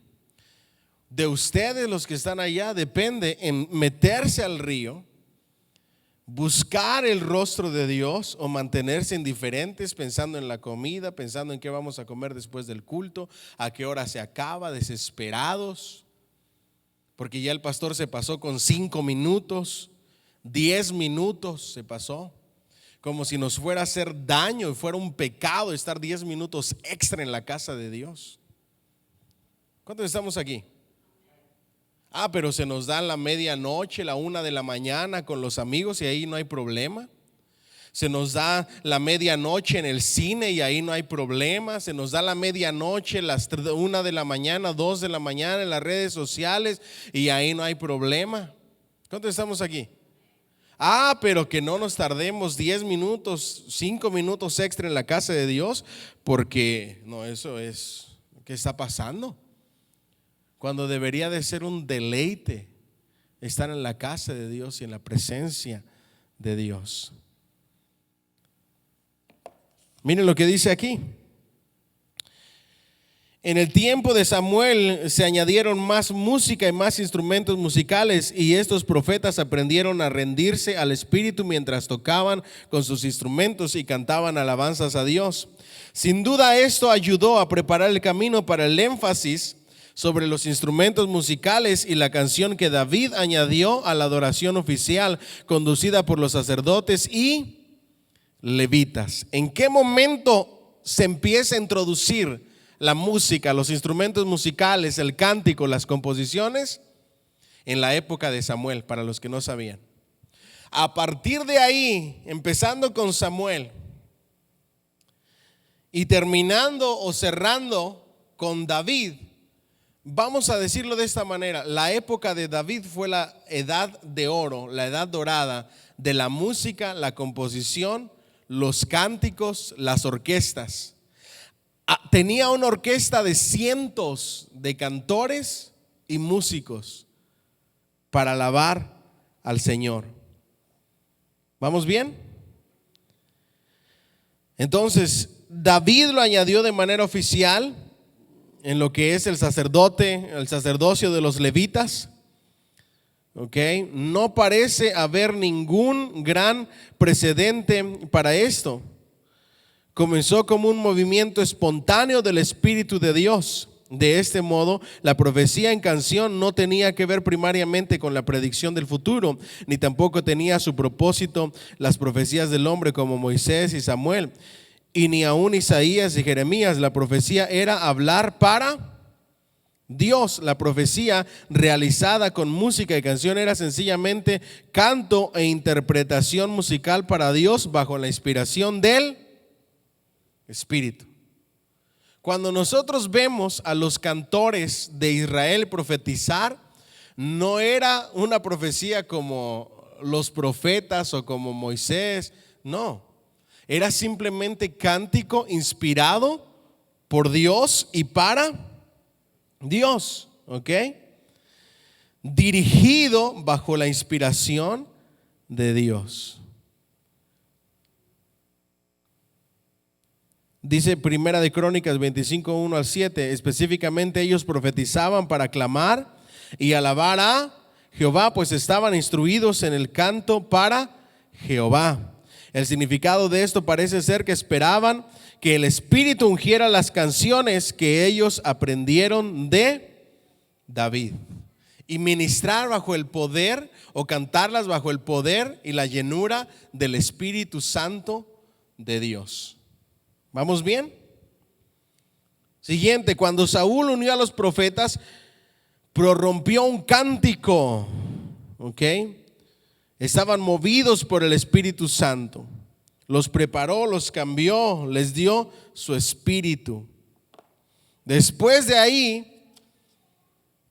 [SPEAKER 1] De ustedes los que están allá depende en meterse al río, buscar el rostro de Dios o mantenerse indiferentes pensando en la comida, pensando en qué vamos a comer después del culto, a qué hora se acaba, desesperados, porque ya el pastor se pasó con 5 minutos, 10 minutos se pasó, como si nos fuera a hacer daño y fuera un pecado estar 10 minutos extra en la casa de Dios. ¿Cuántos estamos aquí? Pero se nos da la medianoche, la 1 de la mañana con los amigos y ahí no hay problema. Se nos da la medianoche en el cine y ahí no hay problema. Se nos da la medianoche, las 1 de la mañana, 2 de la mañana en las redes sociales y ahí no hay problema. ¿Cuántos estamos aquí? Pero que no nos tardemos 10 minutos, 5 minutos extra en la casa de Dios, porque no, eso es, ¿qué está pasando? Cuando debería de ser un deleite estar en la casa de Dios y en la presencia de Dios. Miren lo que dice aquí. En el tiempo de Samuel se añadieron más música y más instrumentos musicales, y estos profetas aprendieron a rendirse al Espíritu mientras tocaban con sus instrumentos y cantaban alabanzas a Dios. Sin duda esto ayudó a preparar el camino para el énfasis sobre los instrumentos musicales y la canción que David añadió a la adoración oficial conducida por los sacerdotes y levitas. ¿En qué momento se empieza a introducir la música, los instrumentos musicales, el cántico, las composiciones? En la época de Samuel, para los que no sabían. A partir de ahí, empezando con Samuel y terminando o cerrando con David, vamos a decirlo de esta manera: la época de David fue la edad de oro, la edad dorada de la música, la composición, los cánticos, las orquestas. Tenía una orquesta de cientos de cantores y músicos para alabar al Señor. ¿Vamos bien? Entonces, David lo añadió de manera oficial en lo que es el sacerdocio de los levitas. ¿Ok? No parece haber ningún gran precedente para esto. Comenzó como un movimiento espontáneo del Espíritu de Dios. De este modo, la profecía en canción no tenía que ver primariamente con la predicción del futuro, ni tampoco tenía su propósito las profecías del hombre como Moisés y Samuel, y ni aún Isaías y Jeremías. La profecía era hablar para Dios. La profecía realizada con música y canción era sencillamente canto e interpretación musical para Dios bajo la inspiración del Espíritu. Cuando nosotros vemos a los cantores de Israel profetizar, no era una profecía como los profetas o como Moisés, no. Era simplemente cántico inspirado por Dios y para Dios, ¿ok? Dirigido bajo la inspiración de Dios. Dice Primera de Crónicas 25, 1 al 7, específicamente ellos profetizaban para clamar y alabar a Jehová, pues estaban instruidos en el canto para Jehová. El significado de esto parece ser que esperaban que el Espíritu ungiera las canciones que ellos aprendieron de David y ministrar bajo el poder o cantarlas bajo el poder y la llenura del Espíritu Santo de Dios. ¿Vamos bien? Siguiente, cuando Saúl unió a los profetas, prorrumpió un cántico, ¿ok? Estaban movidos por el Espíritu Santo. Los preparó, los cambió, les dio su espíritu. Después de ahí,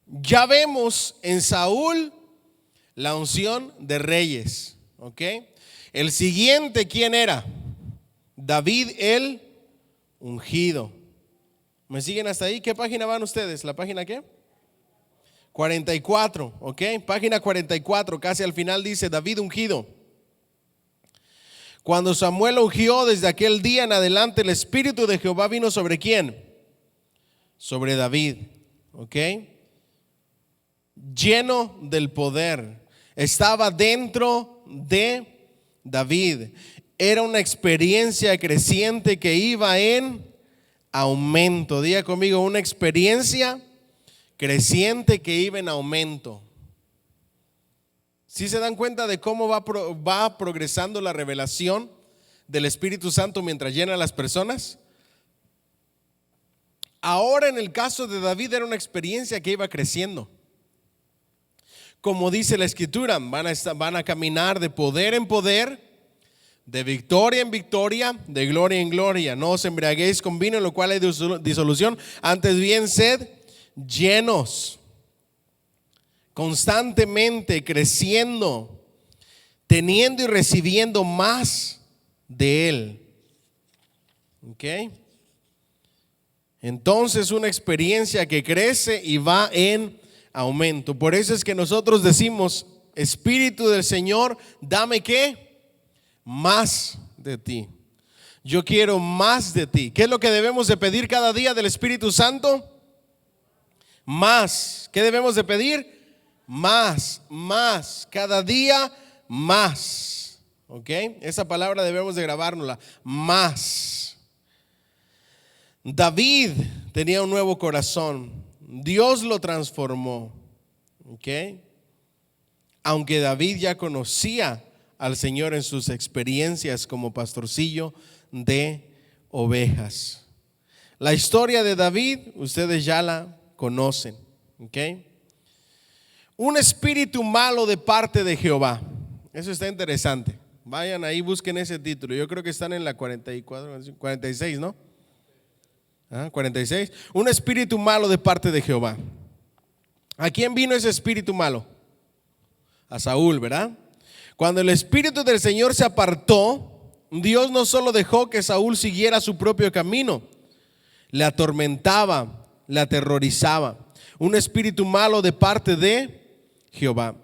[SPEAKER 1] ya vemos en Saúl la unción de reyes, ¿ok? El siguiente, ¿quién era? David el ungido. ¿Me siguen hasta ahí? ¿Qué página van ustedes? ¿La página qué? 44, ¿ok? Página 44, casi al final dice David ungido. Cuando Samuel ungió, desde aquel día en adelante el Espíritu de Jehová vino ¿sobre quién? Sobre David, ¿ok? Lleno del poder. Estaba dentro de David. Era una experiencia creciente que iba en aumento. Diga conmigo, una experiencia creciente que iba en aumento. ¿Sí se dan cuenta de cómo va progresando la revelación del Espíritu Santo mientras llena a las personas? Ahora en el caso de David era una experiencia que iba creciendo. Como dice la Escritura, van a caminar de poder en poder, de victoria en victoria, de gloria en gloria. No os embriaguéis con vino, en lo cual hay disolución, antes bien sed llenos, constantemente creciendo, teniendo y recibiendo más de Él. ¿Ok? Entonces una experiencia que crece y va en aumento. Por eso es que nosotros decimos: Espíritu del Señor, dame ¿qué? Más de ti. Yo quiero más de ti. ¿Qué es lo que debemos de pedir cada día del Espíritu Santo? Más. ¿Qué debemos de pedir? Más, más, cada día más. ¿Ok? Esa palabra debemos de grabárnosla. Más. David tenía un nuevo corazón. Dios lo transformó. ¿Ok? Aunque David ya conocía al Señor en sus experiencias como pastorcillo de ovejas. La historia de David, ustedes ya la conocen. ¿Ok? Un espíritu malo de parte de Jehová. Eso está interesante. Vayan ahí, busquen ese título. Yo creo que están en la 44, 46, ¿no? 46. Un espíritu malo de parte de Jehová. ¿A quién vino ese espíritu malo? A Saúl, ¿verdad? Cuando el espíritu del Señor se apartó, Dios no solo dejó que Saúl siguiera su propio camino, le atormentaba, le aterrorizaba. Un espíritu malo de parte de Jehová.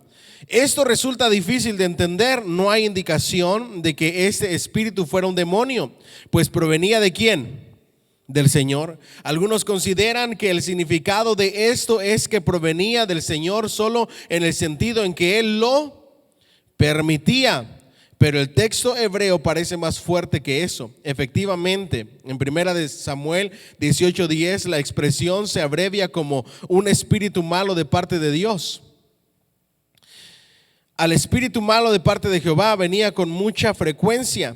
[SPEAKER 1] Esto resulta difícil de entender. No hay indicación de que este espíritu fuera un demonio, pues provenía ¿de quién? Del Señor. Algunos consideran que el significado de esto es que provenía del Señor solo en el sentido en que Él lo permitía, pero el texto hebreo parece más fuerte que eso. Efectivamente, en 1 Samuel 18:10 la expresión se abrevia como un espíritu malo de parte de Dios. Al espíritu malo de parte de Jehová venía con mucha frecuencia.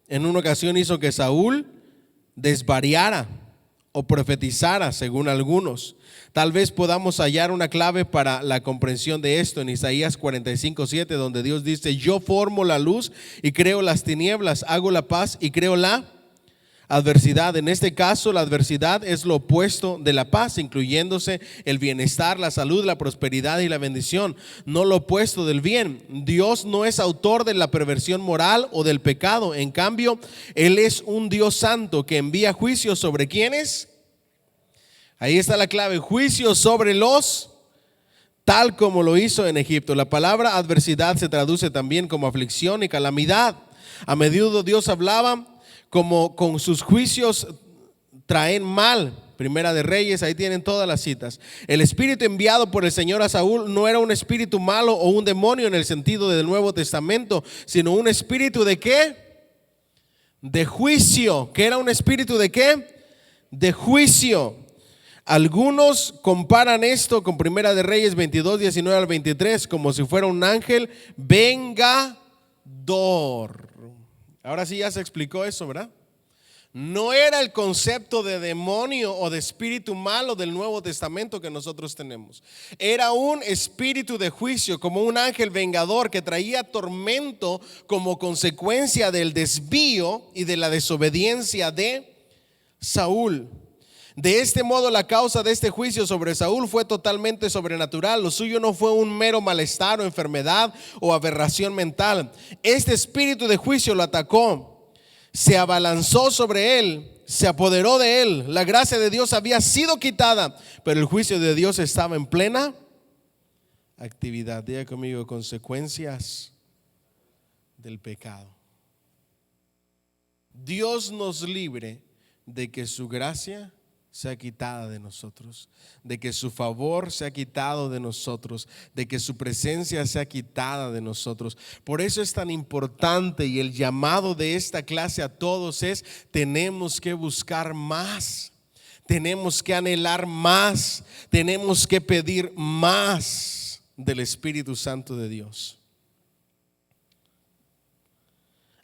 [SPEAKER 1] En una ocasión hizo que Saúl desvariara o profetizara, según algunos. Tal vez podamos hallar una clave para la comprensión de esto en Isaías 45:7, donde Dios dice: yo formo la luz y creo las tinieblas, hago la paz y creo la adversidad. En este caso, la adversidad es lo opuesto de la paz, incluyéndose el bienestar, la salud, la prosperidad y la bendición, no lo opuesto del bien. Dios no es autor de la perversión moral o del pecado. En cambio, Él es un Dios santo que envía juicios sobre ¿quiénes? Ahí está la clave: juicios sobre los, tal como lo hizo en Egipto. La palabra adversidad se traduce también como aflicción y calamidad. A menudo Dios hablaba como con sus juicios traen mal. Primera de Reyes, ahí tienen todas las citas. El espíritu enviado por el Señor a Saúl no era un espíritu malo o un demonio en el sentido del Nuevo Testamento, sino un espíritu ¿de qué? De juicio. ¿Qué era un espíritu de qué? De juicio. Algunos comparan esto con Primera de Reyes 22:19 al 23 como si fuera un ángel vengador. Ahora sí ya se explicó eso, ¿verdad? No era el concepto de demonio o de espíritu malo del Nuevo Testamento que nosotros tenemos. Era un espíritu de juicio, como un ángel vengador que traía tormento como consecuencia del desvío y de la desobediencia de Saúl. De este modo, la causa de este juicio sobre Saúl fue totalmente sobrenatural. Lo suyo no fue un mero malestar o enfermedad o aberración mental. Este espíritu de juicio lo atacó, se abalanzó sobre él, se apoderó de él. La gracia de Dios había sido quitada, pero el juicio de Dios estaba en plena actividad. Diga conmigo: consecuencias del pecado. Dios nos libre de que su gracia sea quitada de nosotros, de que su favor sea quitado de nosotros, de que su presencia sea quitada de nosotros. Por eso es tan importante, y el llamado de esta clase a todos es: tenemos que buscar más, tenemos que anhelar más, tenemos que pedir más del Espíritu Santo de Dios.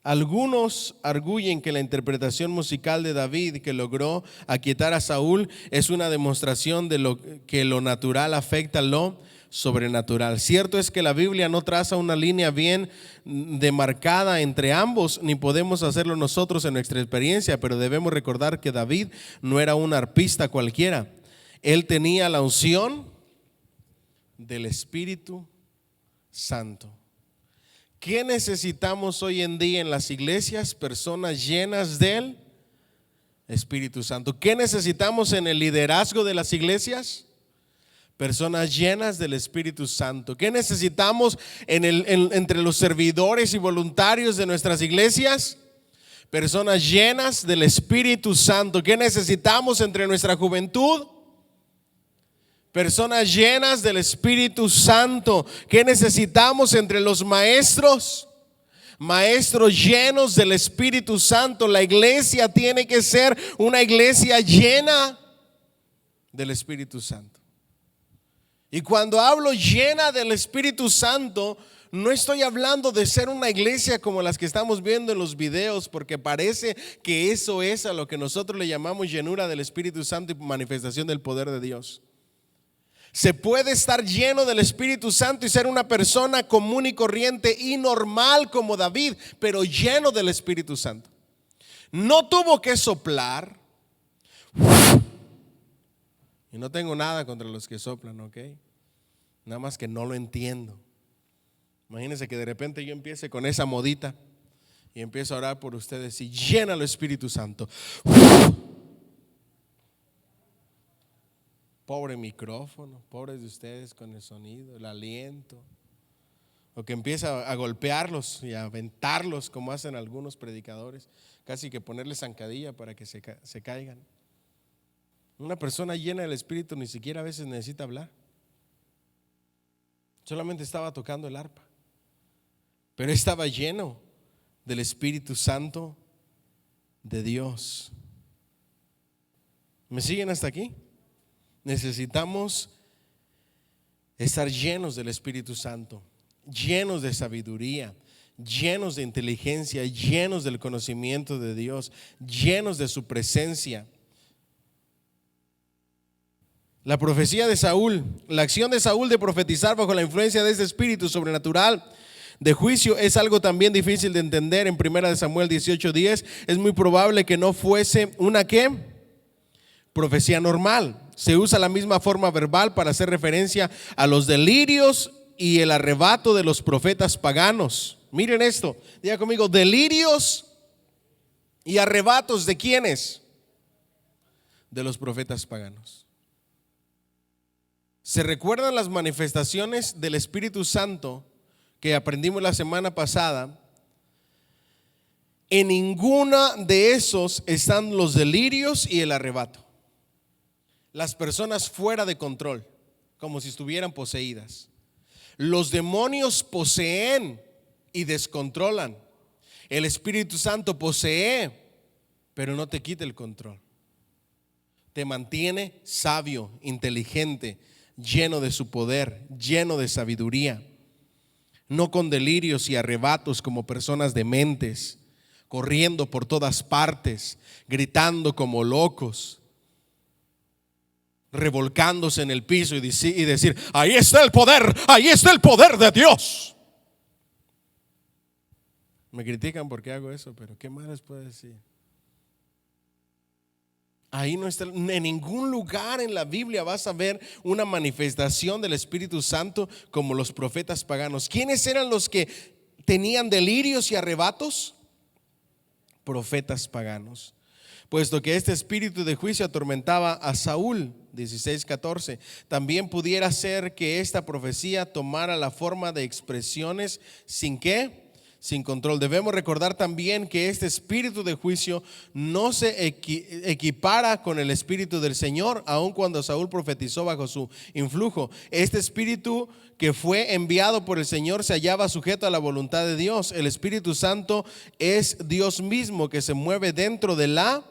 [SPEAKER 1] Algunos arguyen que la interpretación musical de David, que logró aquietar a Saúl, es una demostración de que lo natural afecta a lo sobrenatural. Cierto es que la Biblia no traza una línea bien demarcada entre ambos, ni podemos hacerlo nosotros en nuestra experiencia, pero debemos recordar que David no era un arpista cualquiera. Él tenía la unción del Espíritu Santo. ¿Qué necesitamos hoy en día en las iglesias? Personas llenas del Espíritu Santo. ¿Qué necesitamos en el liderazgo de las iglesias? Personas llenas del Espíritu Santo. ¿Qué necesitamos entre los servidores y voluntarios de nuestras iglesias? Personas llenas del Espíritu Santo. ¿Qué necesitamos entre nuestra juventud? Personas llenas del Espíritu Santo. ¿Qué necesitamos entre los maestros? Maestros llenos del Espíritu Santo. La iglesia tiene que ser una iglesia llena del Espíritu Santo. Y cuando hablo llena del Espíritu Santo, no estoy hablando de ser una iglesia como las que estamos viendo en los videos, porque parece que eso es a lo que nosotros le llamamos llenura del Espíritu Santo y manifestación del poder de Dios. Se puede estar lleno del Espíritu Santo y ser una persona común y corriente y normal como David, pero lleno del Espíritu Santo. No tuvo que soplar. Y no tengo nada contra los que soplan, ¿ok? Nada más que no lo entiendo. Imagínense que de repente yo empiece con esa modita y empiezo a orar por ustedes y llena el Espíritu Santo. Pobre micrófono, pobres de ustedes con el sonido, el aliento. O que empieza a golpearlos y a aventarlos como hacen algunos predicadores, casi que ponerles zancadilla para que se caigan. Una persona llena del Espíritu ni siquiera a veces necesita hablar. Solamente estaba tocando el arpa. Pero estaba lleno del Espíritu Santo de Dios. ¿Me siguen hasta aquí? Necesitamos estar llenos del Espíritu Santo, llenos de sabiduría, llenos de inteligencia, llenos del conocimiento de Dios, llenos de su presencia. La profecía de Saúl, la acción de Saúl de profetizar bajo la influencia de este espíritu sobrenatural de juicio es algo también difícil de entender. En 1 Samuel 18:10 es muy probable que no fuese una ¿qué? Profecía normal. Se usa la misma forma verbal para hacer referencia a los delirios y el arrebato de los profetas paganos. Miren esto, diga conmigo, delirios y arrebatos ¿de quiénes? De los profetas paganos. ¿Se recuerdan las manifestaciones del Espíritu Santo que aprendimos la semana pasada? En ninguna de esos están los delirios y el arrebato. Las personas fuera de control, como si estuvieran poseídas. Los demonios poseen y descontrolan. El Espíritu Santo posee, pero no te quita el control. Te mantiene sabio, inteligente, lleno de su poder, lleno de sabiduría. No con delirios y arrebatos como personas dementes, corriendo por todas partes, gritando como locos, revolcándose en el piso y decir, ahí está el poder de Dios. Me critican porque hago eso, pero ¿qué más les puedo decir? Ahí no está, en ningún lugar en la Biblia vas a ver una manifestación del Espíritu Santo como los profetas paganos. ¿Quiénes eran los que tenían delirios y arrebatos? Profetas paganos. Puesto que este espíritu de juicio atormentaba a Saúl, 16:14, también pudiera ser que esta profecía tomara la forma de expresiones sin ¿qué? Sin control. Debemos recordar también que este espíritu de juicio no se equipara con el espíritu del Señor, aun cuando Saúl profetizó bajo su influjo. Este espíritu que fue enviado por el Señor se hallaba sujeto a la voluntad de Dios. El Espíritu Santo es Dios mismo que se mueve dentro de la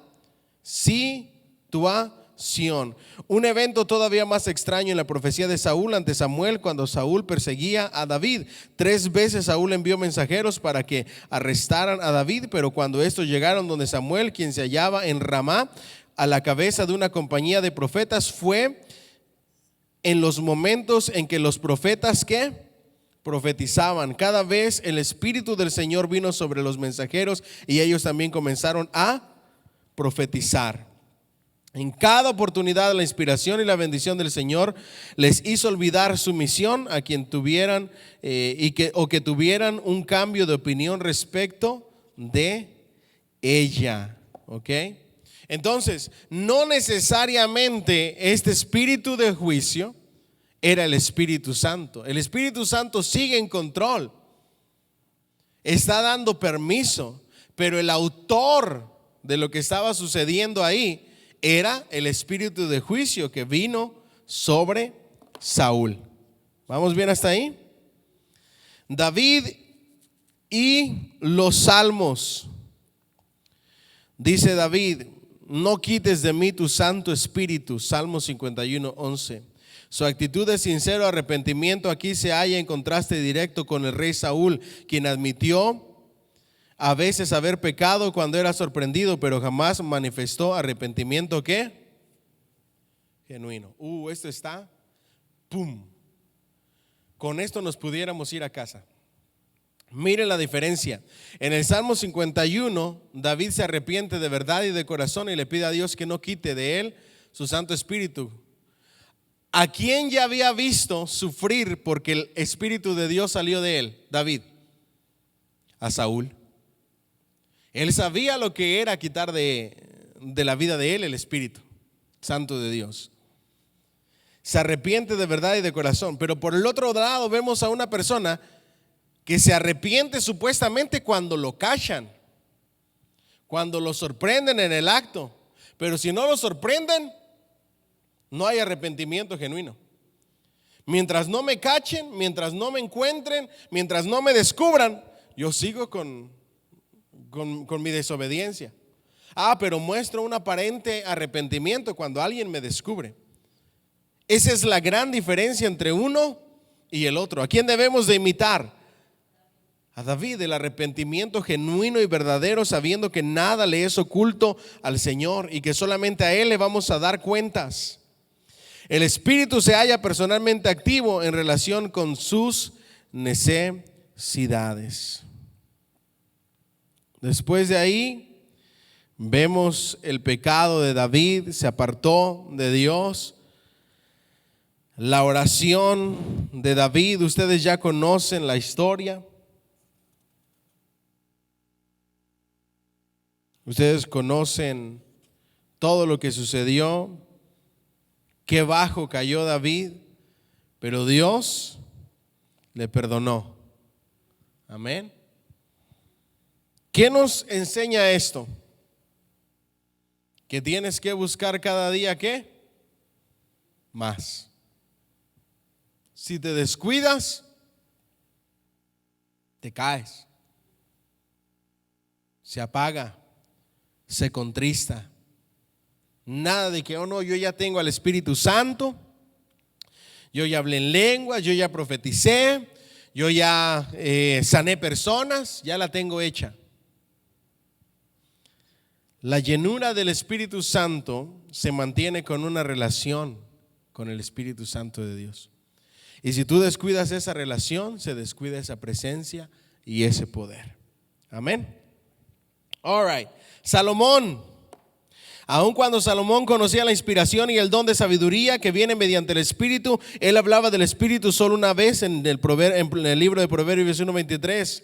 [SPEAKER 1] situación. Un evento todavía más extraño en la profecía de Saúl ante Samuel, cuando Saúl perseguía a David. 3 veces Saúl envió mensajeros para que arrestaran a David, pero cuando estos llegaron donde Samuel, quien se hallaba en Ramá, a la cabeza de una compañía de profetas, fue en los momentos en que los profetas ¿qué? Profetizaban. Cada vez el Espíritu del Señor vino sobre los mensajeros y ellos también comenzaron a profetizar. En cada oportunidad la inspiración y la bendición del Señor les hizo olvidar su misión a quien tuvieran que tuvieran un cambio de opinión respecto de ella. ¿Ok? Entonces, no necesariamente este espíritu de juicio era el Espíritu Santo. El Espíritu Santo sigue en control, está dando permiso, pero el autor de lo que estaba sucediendo ahí era el espíritu de juicio que vino sobre Saúl. ¿Vamos bien hasta ahí? David y los salmos. Dice David: no quites de mí tu Santo Espíritu. Salmo 51:11. Su actitud de sincero arrepentimiento aquí se halla en contraste directo con el rey Saúl, quien admitió a veces haber pecado cuando era sorprendido, pero jamás manifestó arrepentimiento ¿qué? Genuino. Esto está, ¡pum! Con esto nos pudiéramos ir a casa. Miren la diferencia. En el Salmo 51, David se arrepiente de verdad y de corazón y le pide a Dios que no quite de él su Santo Espíritu. ¿A quién ya había visto sufrir porque el Espíritu de Dios salió de él? David. A Saúl. Él sabía lo que era quitar de la vida de él el Espíritu Santo de Dios. Se arrepiente de verdad y de corazón. Pero por el otro lado vemos a una persona que se arrepiente supuestamente cuando lo cachan, cuando lo sorprenden en el acto. Pero si no lo sorprenden, no hay arrepentimiento genuino. Mientras no me cachen, mientras no me encuentren, mientras no me descubran, yo sigo con mi desobediencia. Pero muestro un aparente arrepentimiento cuando alguien me descubre. Esa es la gran diferencia entre uno y el otro. ¿A quién debemos de imitar? A David, el arrepentimiento genuino y verdadero, sabiendo que nada le es oculto al Señor y que solamente a Él le vamos a dar cuentas. El Espíritu se halla personalmente activo en relación con sus necesidades. Después de ahí vemos el pecado de David, se apartó de Dios. La oración de David, ustedes ya conocen la historia. Ustedes conocen todo lo que sucedió, qué bajo cayó David, pero Dios le perdonó. Amén. ¿Qué nos enseña esto? Que tienes que buscar cada día ¿qué? Más. Si te descuidas, te caes, se apaga, se contrista. Nada de que no, yo ya tengo al Espíritu Santo, yo ya hablé en lenguas, yo ya profeticé, yo ya sané personas, ya la tengo hecha. La llenura del Espíritu Santo se mantiene con una relación con el Espíritu Santo de Dios. Y si tú descuidas esa relación, se descuida esa presencia y ese poder. Amén. All right. Salomón. Aun cuando Salomón conocía la inspiración y el don de sabiduría que viene mediante el Espíritu, él hablaba del Espíritu solo una vez en el libro de Proverbios 1:23.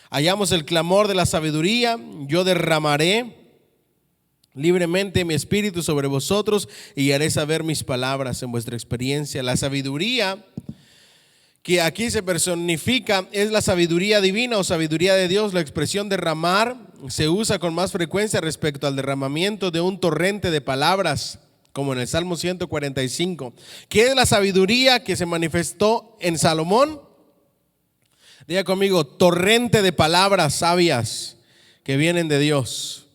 [SPEAKER 1] Hallamos el clamor de la sabiduría: yo derramaré libremente mi espíritu sobre vosotros y haré saber mis palabras en vuestra experiencia. La sabiduría que aquí se personifica es la sabiduría divina o sabiduría de Dios. La expresión derramar se usa con más frecuencia respecto al derramamiento de un torrente de palabras, como en el Salmo 145. ¿Qué es la sabiduría que se manifestó en Salomón? Diga conmigo: torrente de palabras sabias que vienen de Dios.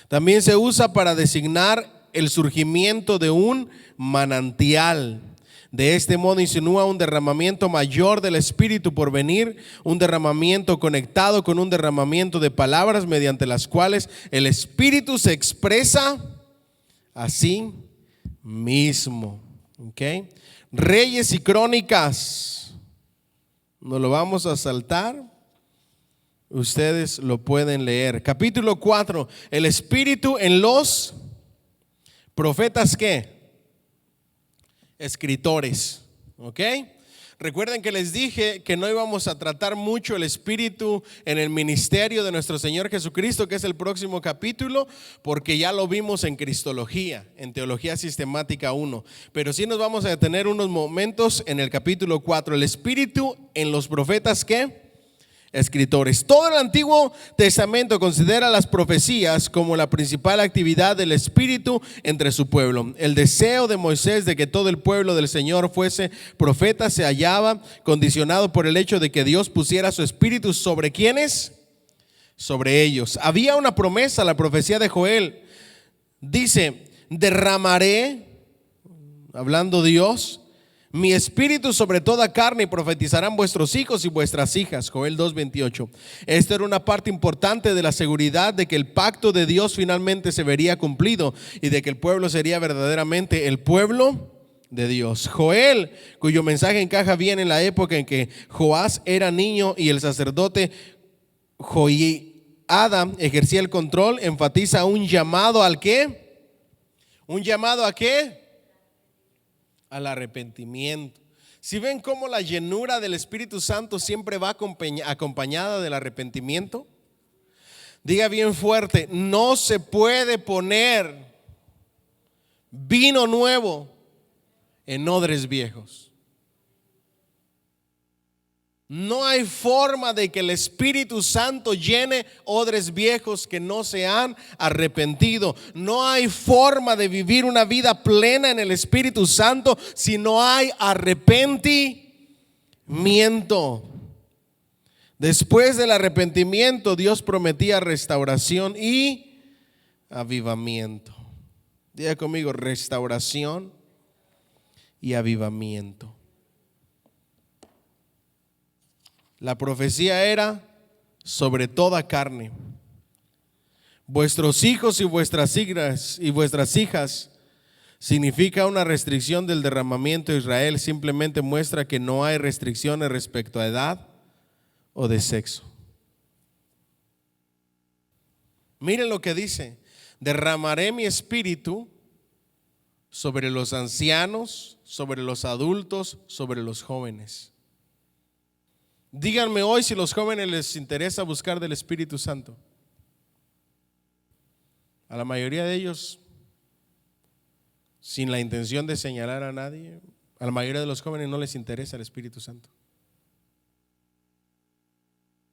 [SPEAKER 1] También se usa para designar el surgimiento de un manantial. De este modo insinúa un derramamiento mayor del Espíritu por venir, un derramamiento conectado con un derramamiento de palabras mediante las cuales el Espíritu se expresa a sí mismo. ¿Okay? Reyes y Crónicas, no lo vamos a saltar, ustedes lo pueden leer. Capítulo 4, el Espíritu en los profetas ¿qué? Escritores. ¿Ok? Recuerden que les dije que no íbamos a tratar mucho el Espíritu en el ministerio de nuestro Señor Jesucristo, que es el próximo capítulo, porque ya lo vimos en Cristología, en Teología Sistemática 1. Pero sí nos vamos a detener unos momentos en el capítulo 4, el Espíritu en los profetas ¿qué? Escritores. Todo el Antiguo Testamento considera las profecías como la principal actividad del Espíritu entre su pueblo. El deseo de Moisés de que todo el pueblo del Señor fuese profeta se hallaba condicionado por el hecho de que Dios pusiera su Espíritu sobre ¿quiénes? Sobre ellos. Había una promesa, la profecía de Joel. Dice: derramaré hablando Dios, mi espíritu sobre toda carne, y profetizarán vuestros hijos y vuestras hijas. Joel 2:28. Esta era una parte importante de la seguridad de que el pacto de Dios finalmente se vería cumplido y de que el pueblo sería verdaderamente el pueblo de Dios. Joel, cuyo mensaje encaja bien en la época en que Joás era niño y el sacerdote Joiada ejercía el control, enfatiza un llamado ¿al qué? ¿Un llamado a qué? Al arrepentimiento. Si ven cómo la llenura del Espíritu Santo siempre va acompañada del arrepentimiento, diga bien fuerte: no se puede poner vino nuevo en odres viejos. No hay forma de que el Espíritu Santo llene odres viejos que no se han arrepentido. No hay forma de vivir una vida plena en el Espíritu Santo si no hay arrepentimiento. Después del arrepentimiento, Dios prometía restauración y avivamiento. Diga conmigo: restauración y avivamiento. La profecía era sobre toda carne. Vuestros hijos y vuestras hijas significa una restricción del derramamiento de Israel. Simplemente muestra que no hay restricciones respecto a edad o de sexo. Miren lo que dice: derramaré mi espíritu sobre los ancianos, sobre los adultos, sobre los jóvenes. Díganme hoy si a los jóvenes les interesa buscar del Espíritu Santo. A la mayoría de ellos, sin la intención de señalar a nadie, a la mayoría de los jóvenes no les interesa el Espíritu Santo.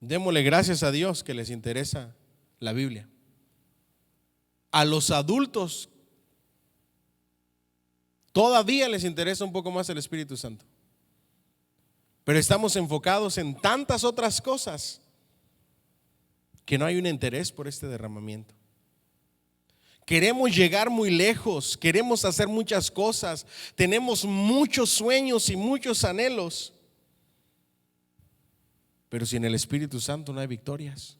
[SPEAKER 1] Démosle gracias a Dios que les interesa la Biblia. A los adultos todavía les interesa un poco más el Espíritu Santo. Pero estamos enfocados en tantas otras cosas que no hay un interés por este derramamiento. Queremos llegar muy lejos, queremos hacer muchas cosas, tenemos muchos sueños y muchos anhelos, pero sin el Espíritu Santo no hay victorias.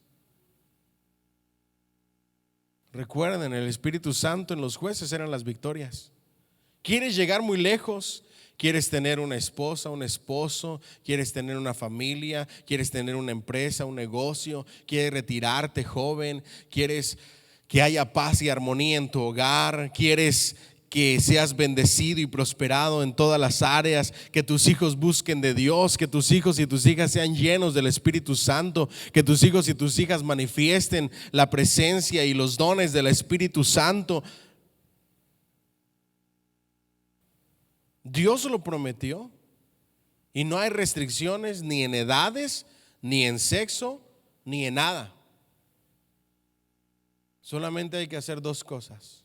[SPEAKER 1] Recuerden, el Espíritu Santo en los jueces eran las victorias. ¿Quieres llegar muy lejos? ¿Quieres tener una esposa, un esposo? ¿Quieres tener una familia? ¿Quieres tener una empresa, un negocio? ¿Quieres retirarte joven? ¿Quieres que haya paz y armonía en tu hogar? ¿Quieres que seas bendecido y prosperado en todas las áreas? Que tus hijos busquen de Dios, que tus hijos y tus hijas sean llenos del Espíritu Santo, que tus hijos y tus hijas manifiesten la presencia y los dones del Espíritu Santo. Dios lo prometió y no hay restricciones ni en edades, ni en sexo, ni en nada. Solamente hay que hacer dos cosas: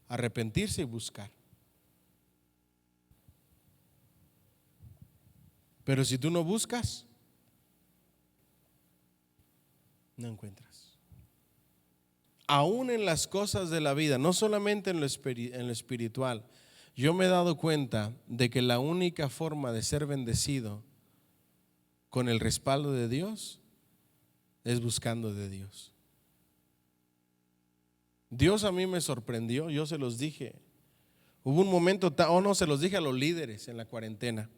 [SPEAKER 1] arrepentirse y buscar. Pero si tú no buscas, no encuentras. Aún en las cosas de la vida, no solamente en lo espiritual, yo me he dado cuenta de que la única forma de ser bendecido con el respaldo de Dios es buscando de Dios. Dios a mí me sorprendió, yo se los dije. Hubo un momento, se los dije a los líderes en la cuarentena.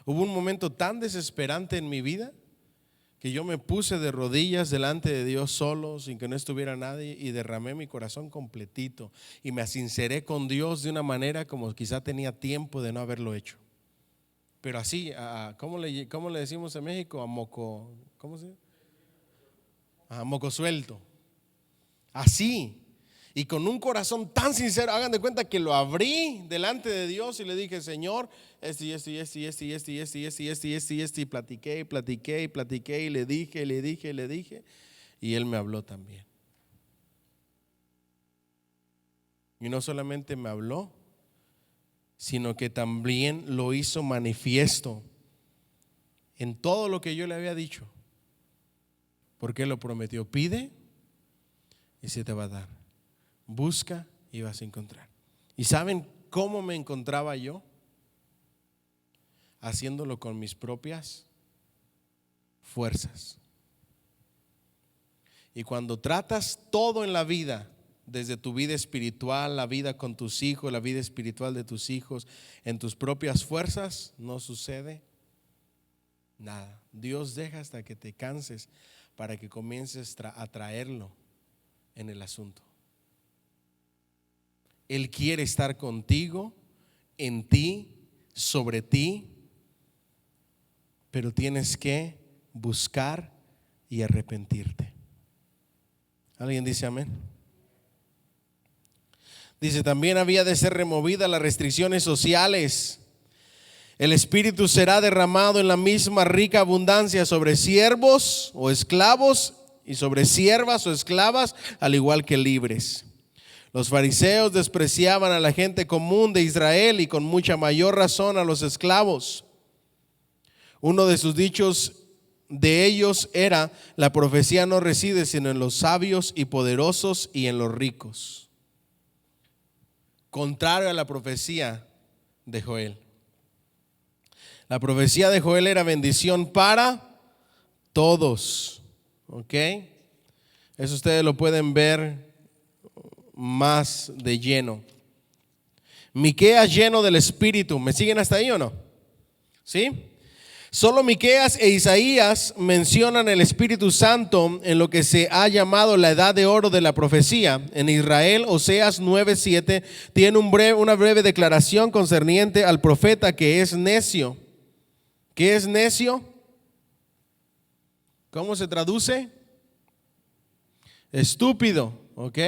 [SPEAKER 1] Hubo un momento tan desesperante en mi vida que yo me puse de rodillas delante de Dios solo, sin que no estuviera nadie, y derramé mi corazón completito y me sinceré con Dios de una manera como quizá tenía tiempo de no haberlo hecho. Pero así, ¿cómo le decimos en México? A moco, ¿cómo se dice? A moco suelto. Así. Y con un corazón tan sincero, hagan de cuenta que lo abrí delante de Dios y le dije: Señor, y platiqué y le dije, y Él me habló también. Y no solamente me habló, sino que también lo hizo manifiesto en todo lo que yo le había dicho, porque Él lo prometió: pide y se te va a dar. Busca y vas a encontrar. ¿Y saben cómo me encontraba yo? haciéndolo con mis propias fuerzas. Y cuando tratas todo en la vida, desde tu vida espiritual, la vida con tus hijos, la vida espiritual de tus hijos, en tus propias fuerzas, no sucede nada. Dios deja hasta que te canses para que comiences a traerlo en el asunto. Él quiere estar contigo, en ti, sobre ti, pero tienes que buscar y arrepentirte. ¿Alguien dice amén? Dice, también había de ser removidas las restricciones sociales. El Espíritu será derramado en la misma rica abundancia sobre siervos o esclavos y sobre siervas o esclavas, al igual que libres. Los fariseos despreciaban a la gente común de Israel y con mucha mayor razón a los esclavos. Uno de sus dichos de ellos era: la profecía no reside sino en los sabios y poderosos y en los ricos. Contrario a la profecía de Joel. La profecía de Joel era bendición para todos. ¿Ok? Eso ustedes lo pueden ver más de lleno. Miqueas lleno del Espíritu. ¿Me siguen hasta ahí o no? ¿Sí? Solo Miqueas e Isaías mencionan el Espíritu Santo en lo que se ha llamado la edad de oro de la profecía. En Israel, Oseas 9:7 tiene una breve declaración concerniente al profeta que es necio. ¿Qué es necio? ¿Cómo se traduce? Estúpido, ¿ok?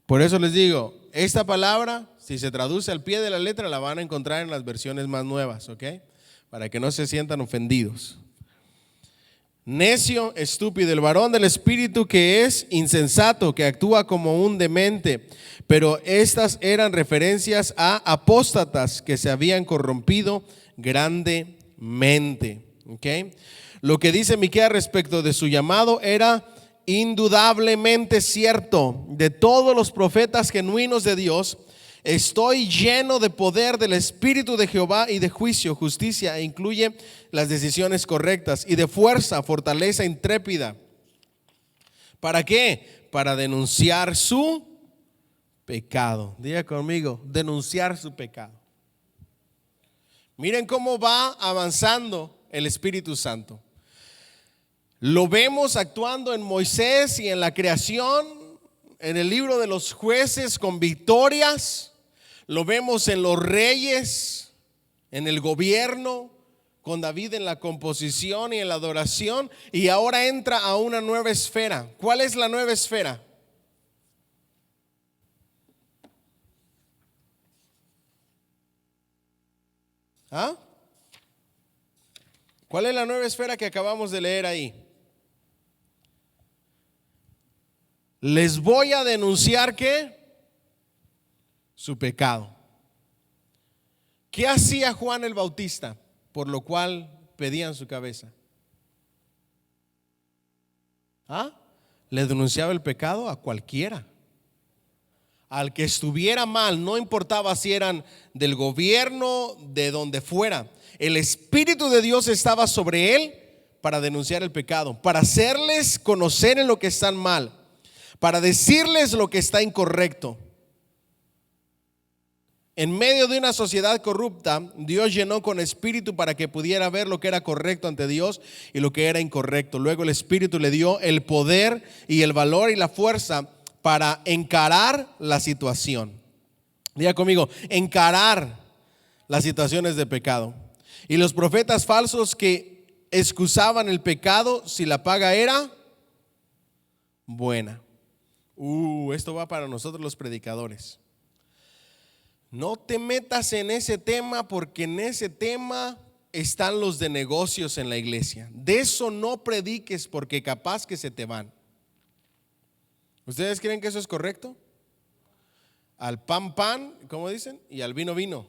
[SPEAKER 1] Por eso les digo, esta palabra, si se traduce al pie de la letra, la van a encontrar en las versiones más nuevas, ¿ok? Para que no se sientan ofendidos. Necio, estúpido, el varón del espíritu que es insensato, que actúa como un demente. Pero estas eran referencias a apóstatas que se habían corrompido grandemente. ¿Okay? Lo que dice Miqueas respecto de su llamado era indudablemente cierto. De todos los profetas genuinos de Dios, estoy lleno de poder del Espíritu de Jehová y de juicio, justicia, e incluye las decisiones correctas, y de fuerza, fortaleza intrépida. ¿Para qué? Para denunciar su pecado. Diga conmigo, denunciar su pecado. Miren cómo va avanzando el Espíritu Santo. Lo vemos actuando en Moisés y en la creación, en el libro de los jueces con victorias. Lo vemos en los reyes, en el gobierno, con David en la composición y en la adoración. Y ahora entra a una nueva esfera. ¿Cuál es la nueva esfera? ¿Ah? ¿Cuál es la nueva esfera que acabamos de leer ahí? Les voy a denunciar ¿qué? Su pecado. ¿Qué hacía Juan el Bautista por lo cual pedían su cabeza? ¿Ah? Le denunciaba el pecado a cualquiera. Al que estuviera mal, no importaba si eran del gobierno, de donde fuera. El Espíritu de Dios estaba sobre él para denunciar el pecado, para hacerles conocer en lo que están mal, para decirles lo que está incorrecto. En medio de una sociedad corrupta, Dios llenó con espíritu para que pudiera ver lo que era correcto ante Dios y lo que era incorrecto. Luego el Espíritu le dio el poder y el valor y la fuerza para encarar la situación. Diga conmigo, encarar las situaciones de pecado. Y los profetas falsos que excusaban el pecado si la paga era buena. Esto va para nosotros los predicadores. No te metas en ese tema, porque en ese tema están los de negocios en la iglesia. De eso no prediques, porque capaz que se te van. ¿Ustedes creen que eso es correcto? Al pan, pan, ¿cómo dicen? Y al vino, vino.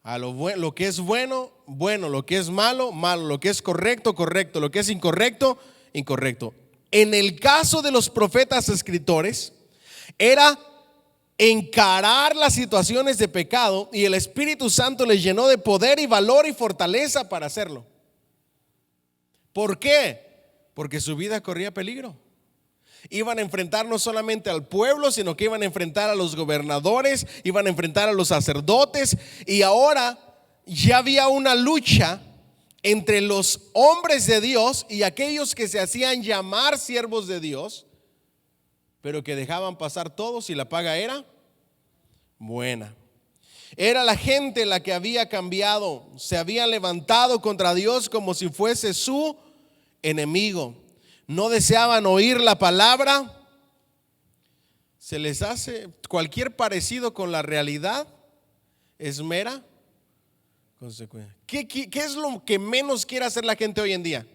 [SPEAKER 1] A lo que es bueno, bueno. Lo que es malo, malo. Lo que es correcto, correcto. Lo que es incorrecto, incorrecto. En el caso de los profetas escritores, era encarar las situaciones de pecado, y el Espíritu Santo les llenó de poder y valor y fortaleza para hacerlo. ¿Por qué? Porque su vida corría peligro. Iban a enfrentar no solamente al pueblo, sino que iban a enfrentar a los gobernadores, iban a enfrentar a los sacerdotes, y ahora ya había una lucha entre los hombres de Dios y aquellos que se hacían llamar siervos de Dios, pero que dejaban pasar todos y la paga era buena. Era la gente la que había cambiado, se habían levantado contra Dios como si fuese su enemigo. No deseaban oír la palabra. Se les hace cualquier parecido con la realidad es mera consecuencia. ¿Qué es lo que menos quiere hacer la gente hoy en día?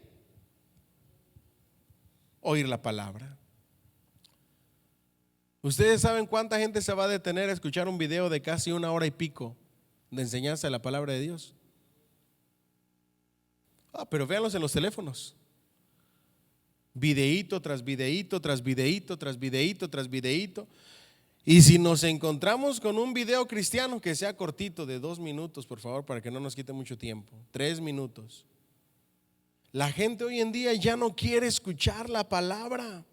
[SPEAKER 1] Oír la palabra. Ustedes saben cuánta gente se va a detener a escuchar un video de casi 1 hora y pico de enseñanza de la palabra de Dios. Pero véanlos en los teléfonos. Videíto tras videíto, tras videíto, tras videíto, tras videíto. Y si nos encontramos con un video cristiano que sea cortito, de 2 minutos, por favor, para que no nos quite mucho tiempo, 3 minutos. La gente hoy en día ya no quiere escuchar la palabra.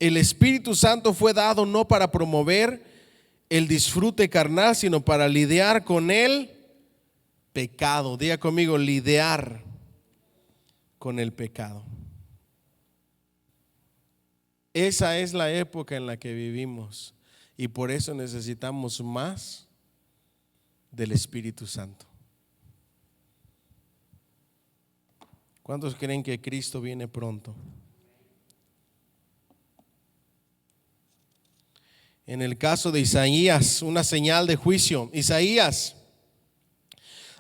[SPEAKER 1] El Espíritu Santo fue dado no para promover el disfrute carnal, sino para lidiar con el pecado. Diga conmigo, lidiar con el pecado. Esa es la época en la que vivimos, y por eso necesitamos más del Espíritu Santo. ¿Cuántos creen que Cristo viene pronto? En el caso de Isaías, una señal de juicio. Isaías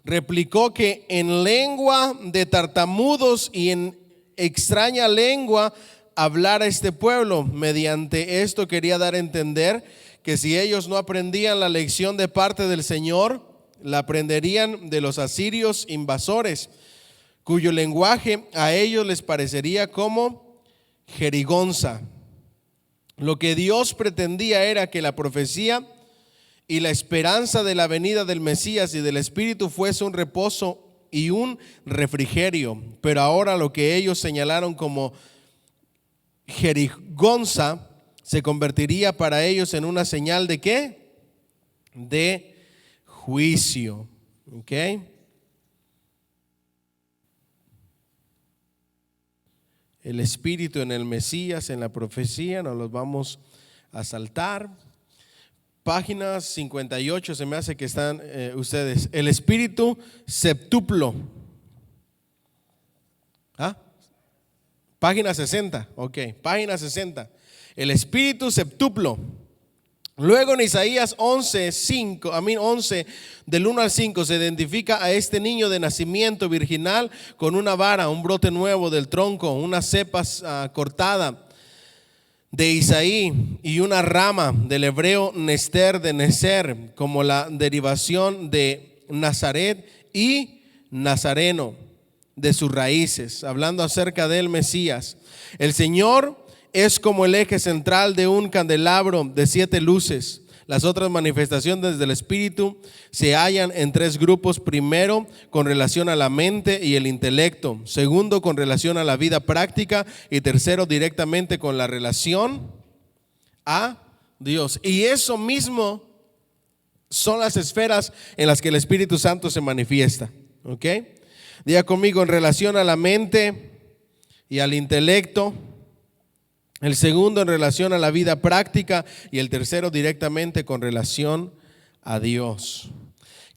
[SPEAKER 1] replicó que en lengua de tartamudos y en extraña lengua hablara este pueblo. Mediante esto quería dar a entender que si ellos no aprendían la lección de parte del Señor, la aprenderían de los asirios invasores, cuyo lenguaje a ellos les parecería como jerigonza. Lo que Dios pretendía era que la profecía y la esperanza de la venida del Mesías y del Espíritu fuese un reposo y un refrigerio. Pero ahora lo que ellos señalaron como jerigonza se convertiría para ellos en una señal de ¿qué? De juicio. ¿Ok? El Espíritu en el Mesías, en la profecía, nos los vamos a saltar. Página 58, se me hace que están ustedes. El Espíritu septuplo. Página 60, ok, página 60. El Espíritu septuplo. Luego en Isaías 11, del 1 al 5, se identifica a este niño de nacimiento virginal con una vara, un brote nuevo del tronco, una cepa cortada de Isaí y una rama del hebreo Nester de Neser, como la derivación de Nazaret y Nazareno, de sus raíces, hablando acerca del Mesías. El Señor es como el eje central de un candelabro de 7 luces. Las otras manifestaciones del Espíritu se hallan en 3 grupos. Primero, con relación a la mente y el intelecto. Segundo, con relación a la vida práctica. Y tercero, directamente con la relación a Dios. Y eso mismo son las esferas en las que el Espíritu Santo se manifiesta. ¿Ok? Diga conmigo, en relación a la mente y al intelecto. El segundo en relación a la vida práctica y el tercero directamente con relación a Dios.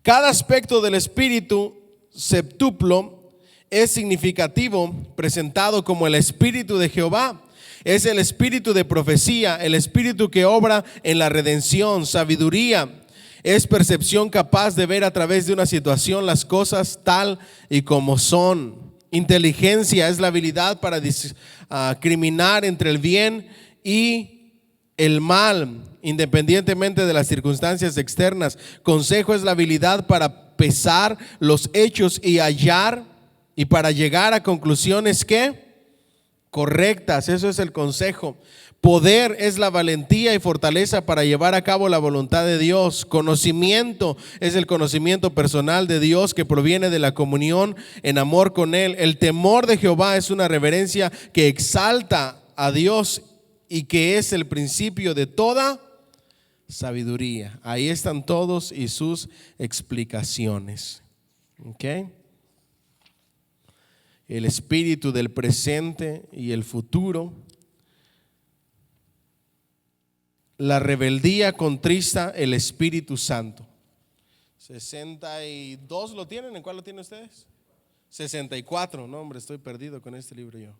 [SPEAKER 1] Cada aspecto del Espíritu septuplo es significativo, presentado como el Espíritu de Jehová. Es el Espíritu de profecía, el Espíritu que obra en la redención, sabiduría. Es percepción capaz de ver a través de una situación las cosas tal y como son. Inteligencia es la habilidad para discriminar entre el bien y el mal, independientemente de las circunstancias externas. Consejo es la habilidad para pesar los hechos y hallar y para llegar a conclusiones que correctas. Eso es el consejo. Poder es la valentía y fortaleza para llevar a cabo la voluntad de Dios. Conocimiento es el conocimiento personal de Dios que proviene de la comunión en amor con Él. El temor de Jehová es una reverencia que exalta a Dios y que es el principio de toda sabiduría. Ahí están todos y sus explicaciones. ¿Ok? El espíritu del presente y el futuro. La rebeldía contrista el Espíritu Santo. 62 lo tienen. ¿En cuál lo tienen ustedes? 64. No, hombre, estoy perdido con este libro yo.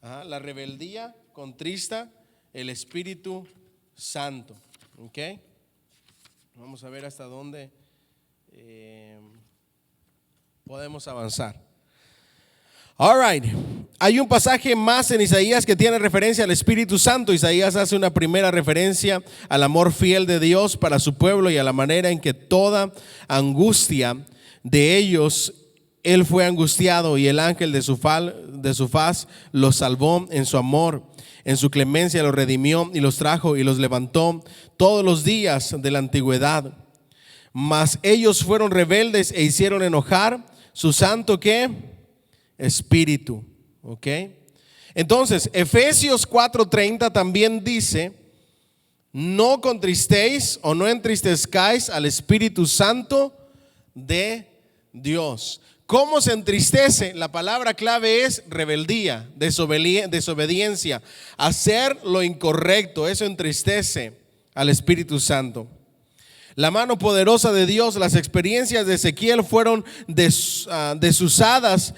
[SPEAKER 1] La rebeldía contrista el Espíritu Santo. ¿Ok? Vamos a ver hasta dónde podemos avanzar. All right. Hay un pasaje más en Isaías que tiene referencia al Espíritu Santo. Isaías hace una primera referencia al amor fiel de Dios para su pueblo y a la manera en que toda angustia de ellos, Él fue angustiado y el ángel de su faz los salvó en su amor. En su clemencia los redimió y los trajo y los levantó todos los días de la antigüedad. Mas ellos fueron rebeldes e hicieron enojar su santo ¿qué? Espíritu. ¿Ok? Entonces Efesios 4:30 también dice: no contristéis o no entristezcáis al Espíritu Santo de Dios. ¿Cómo se entristece? La palabra clave es rebeldía, desobediencia, hacer lo incorrecto. Eso entristece al Espíritu Santo. La mano poderosa de Dios, las experiencias de Ezequiel fueron desusadas,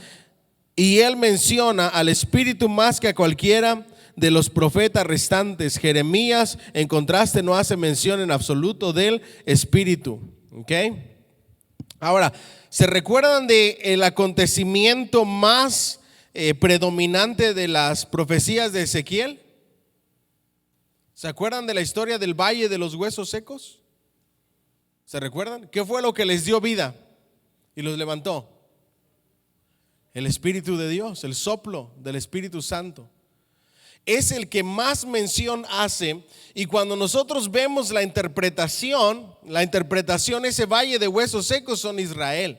[SPEAKER 1] y él menciona al Espíritu más que a cualquiera de los profetas restantes. Jeremías, en contraste, no hace mención en absoluto del Espíritu. ¿Ok? Ahora, ¿se recuerdan del acontecimiento más predominante de las profecías de Ezequiel? ¿Se acuerdan de la historia del valle de los huesos secos? ¿Se recuerdan? ¿Qué fue lo que les dio vida y los levantó? El Espíritu de Dios, el soplo del Espíritu Santo. Es el que más mención hace. Y cuando nosotros vemos la interpretación, ese valle de huesos secos son Israel,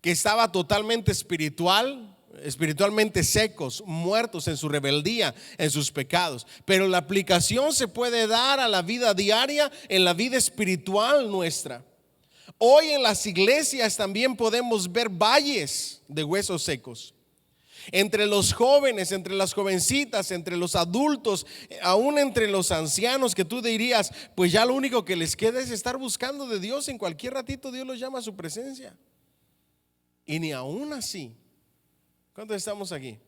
[SPEAKER 1] que estaba totalmente espiritualmente secos, muertos en su rebeldía, en sus pecados. Pero la aplicación se puede dar a la vida diaria, en la vida espiritual nuestra. Hoy en las iglesias también podemos ver valles de huesos secos. Entre los jóvenes, entre las jovencitas, entre los adultos, aún entre los ancianos, que tú dirías, pues ya lo único que les queda es estar buscando de Dios. En cualquier ratito Dios los llama a su presencia. Y ni aún así. ¿Cuántos estamos aquí?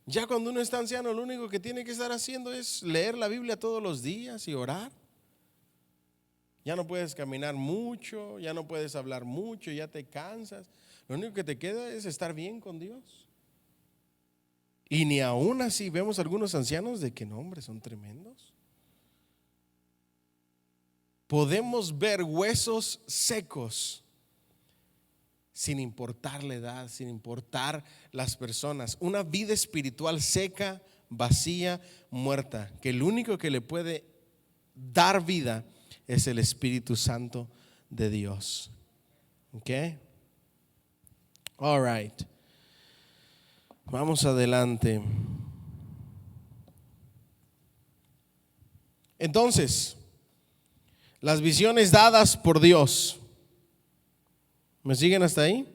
[SPEAKER 1] Ya cuando uno está anciano, lo único que tiene que estar haciendo es leer la Biblia todos los días y orar. Ya no puedes caminar mucho, ya no puedes hablar mucho, ya te cansas. Lo único que te queda es estar bien con Dios. Y ni aún así vemos algunos ancianos de que no, hombre, son tremendos. Podemos ver huesos secos sin importar la edad, sin importar las personas. Una vida espiritual seca, vacía, muerta, que el único que le puede dar vida es el Espíritu Santo de Dios. ¿Ok? All right. Vamos adelante. Entonces, las visiones dadas por Dios. ¿Me siguen hasta ahí?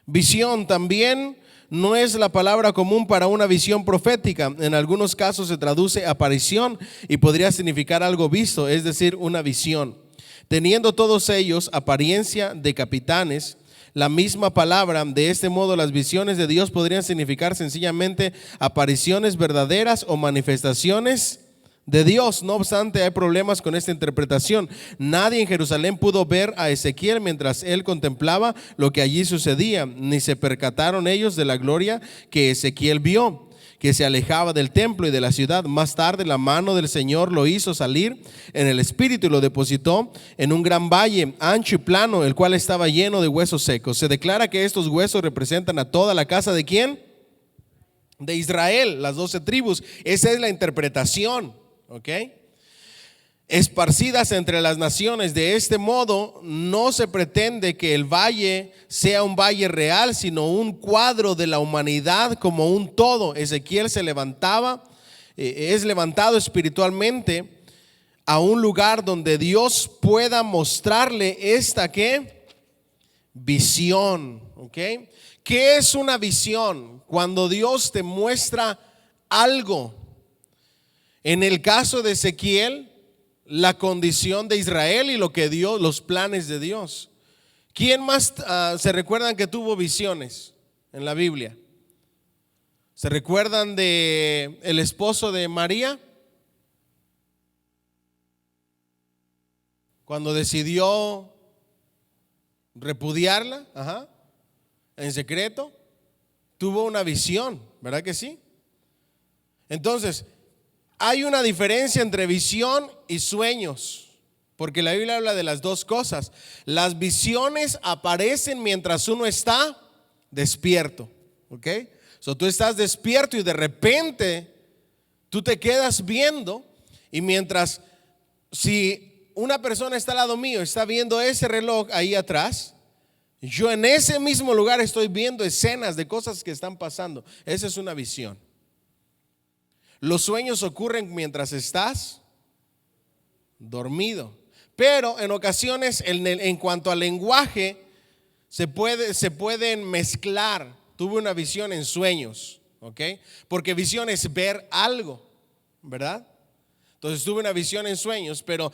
[SPEAKER 1] Visión también no es la palabra común para una visión profética. En algunos casos se traduce aparición y podría significar algo visto, es decir, una visión. Teniendo todos ellos apariencia de capitanes, la misma palabra, de este modo las visiones de Dios podrían significar sencillamente apariciones verdaderas o manifestaciones de Dios. No obstante, hay problemas con esta interpretación. Nadie en Jerusalén pudo ver a Ezequiel mientras él contemplaba lo que allí sucedía, ni se percataron ellos de la gloria que Ezequiel vio, que se alejaba del templo y de la ciudad. Más tarde la mano del Señor lo hizo salir en el espíritu y lo depositó en un gran valle ancho y plano, el cual estaba lleno de huesos secos. Se declara que estos huesos representan a toda la casa ¿de quién? De Israel, las 12 tribus. Esa es la interpretación, ¿ok? Esparcidas entre las naciones. De este modo no se pretende que el valle sea un valle real, sino un cuadro de la humanidad como un todo. Ezequiel es levantado espiritualmente a un lugar donde Dios pueda mostrarle esta ¿qué? Visión, ¿ok? ¿Qué es una visión? Cuando Dios te muestra algo. En el caso de Ezequiel, la condición de Israel y lo que Dios, los planes de Dios. ¿Quién más se recuerdan que tuvo visiones en la Biblia? ¿Se recuerdan de el esposo de María? Cuando decidió repudiarla, en secreto, tuvo una visión, ¿verdad que sí? Entonces, hay una diferencia entre visión y sueños, porque la Biblia habla de las dos cosas. Las visiones aparecen mientras uno está despierto, ¿ok? Tú estás despierto y de repente tú te quedas viendo, y mientras, si una persona está al lado mío, está viendo ese reloj ahí atrás, yo en ese mismo lugar estoy viendo escenas de cosas que están pasando. Esa es una visión. Los sueños ocurren mientras estás dormido, pero en ocasiones en cuanto al lenguaje se pueden mezclar. Tuve una visión en sueños, ¿ok? Porque visión es ver algo, ¿verdad? Entonces tuve una visión en sueños, pero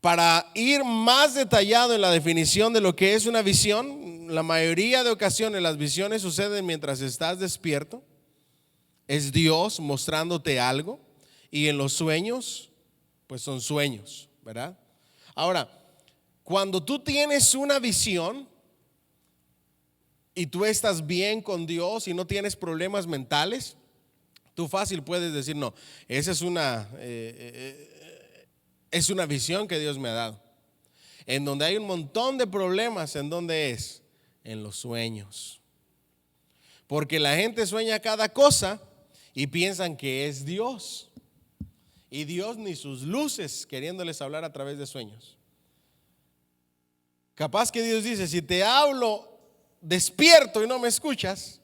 [SPEAKER 1] para ir más detallado en la definición de lo que es una visión, la mayoría de ocasiones las visiones suceden mientras estás despierto. Es Dios mostrándote algo, y en los sueños, pues son sueños, ¿verdad? Ahora, cuando tú tienes una visión y tú estás bien con Dios y no tienes problemas mentales, tú fácil puedes decir, no, esa es una visión que Dios me ha dado. En donde hay un montón de problemas, ¿en dónde es? En los sueños. Porque la gente sueña cada cosa y piensan que es Dios. Y Dios ni sus luces queriéndoles hablar a través de sueños. Capaz que Dios dice, si te hablo despierto y no me escuchas,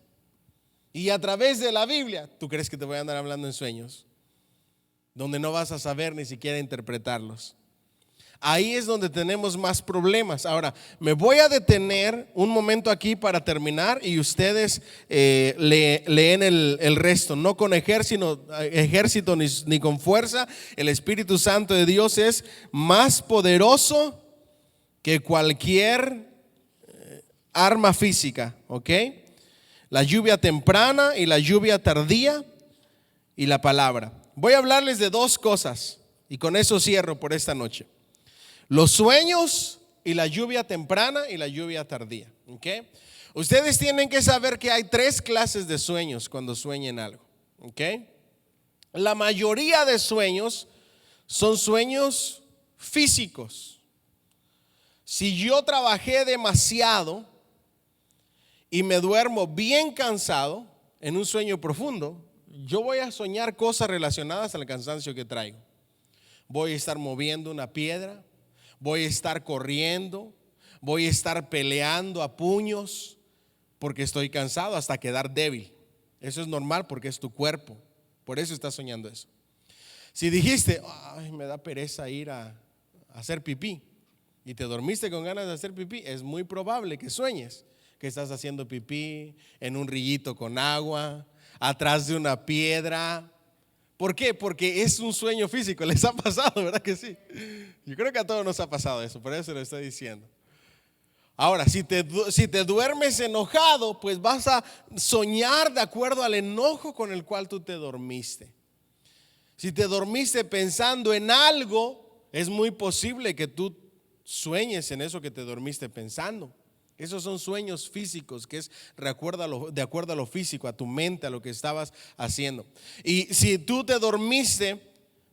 [SPEAKER 1] y a través de la Biblia, ¿tú crees que te voy a andar hablando en sueños? Donde no vas a saber ni siquiera interpretarlos. Ahí es donde tenemos más problemas. Ahora, me voy a detener un momento aquí para terminar, y ustedes leen el resto. No con ejército ni con fuerza. El Espíritu Santo de Dios es más poderoso que cualquier arma física, ¿ok? La lluvia temprana y la lluvia tardía y la palabra. Voy a hablarles de dos cosas y con eso cierro por esta noche. Los sueños y la lluvia temprana y la lluvia tardía, ¿ok? Ustedes tienen que saber que hay 3 clases de sueños cuando sueñen algo, ¿ok? La mayoría de sueños son sueños físicos. Si yo trabajé demasiado y me duermo bien cansado en un sueño profundo, yo voy a soñar cosas relacionadas al cansancio que traigo. Voy a estar moviendo una piedra, voy a estar corriendo, voy a estar peleando a puños porque estoy cansado hasta quedar débil. Eso es normal porque es tu cuerpo. Por eso estás soñando eso. Si dijiste, ay, me da pereza ir a hacer pipí, y te dormiste con ganas de hacer pipí, es muy probable que sueñes que estás haciendo pipí en un rillito con agua, atrás de una piedra. ¿Por qué? Porque es un sueño físico. ¿Les ha pasado, verdad que sí? Yo creo que a todos nos ha pasado eso, por eso lo estoy diciendo. Ahora, si te duermes enojado, pues vas a soñar de acuerdo al enojo con el cual tú te dormiste. Si te dormiste pensando en algo, es muy posible que tú sueñes en eso que te dormiste pensando. Esos son sueños físicos, que es de acuerdo a lo físico, a tu mente, a lo que estabas haciendo. Y si tú te dormiste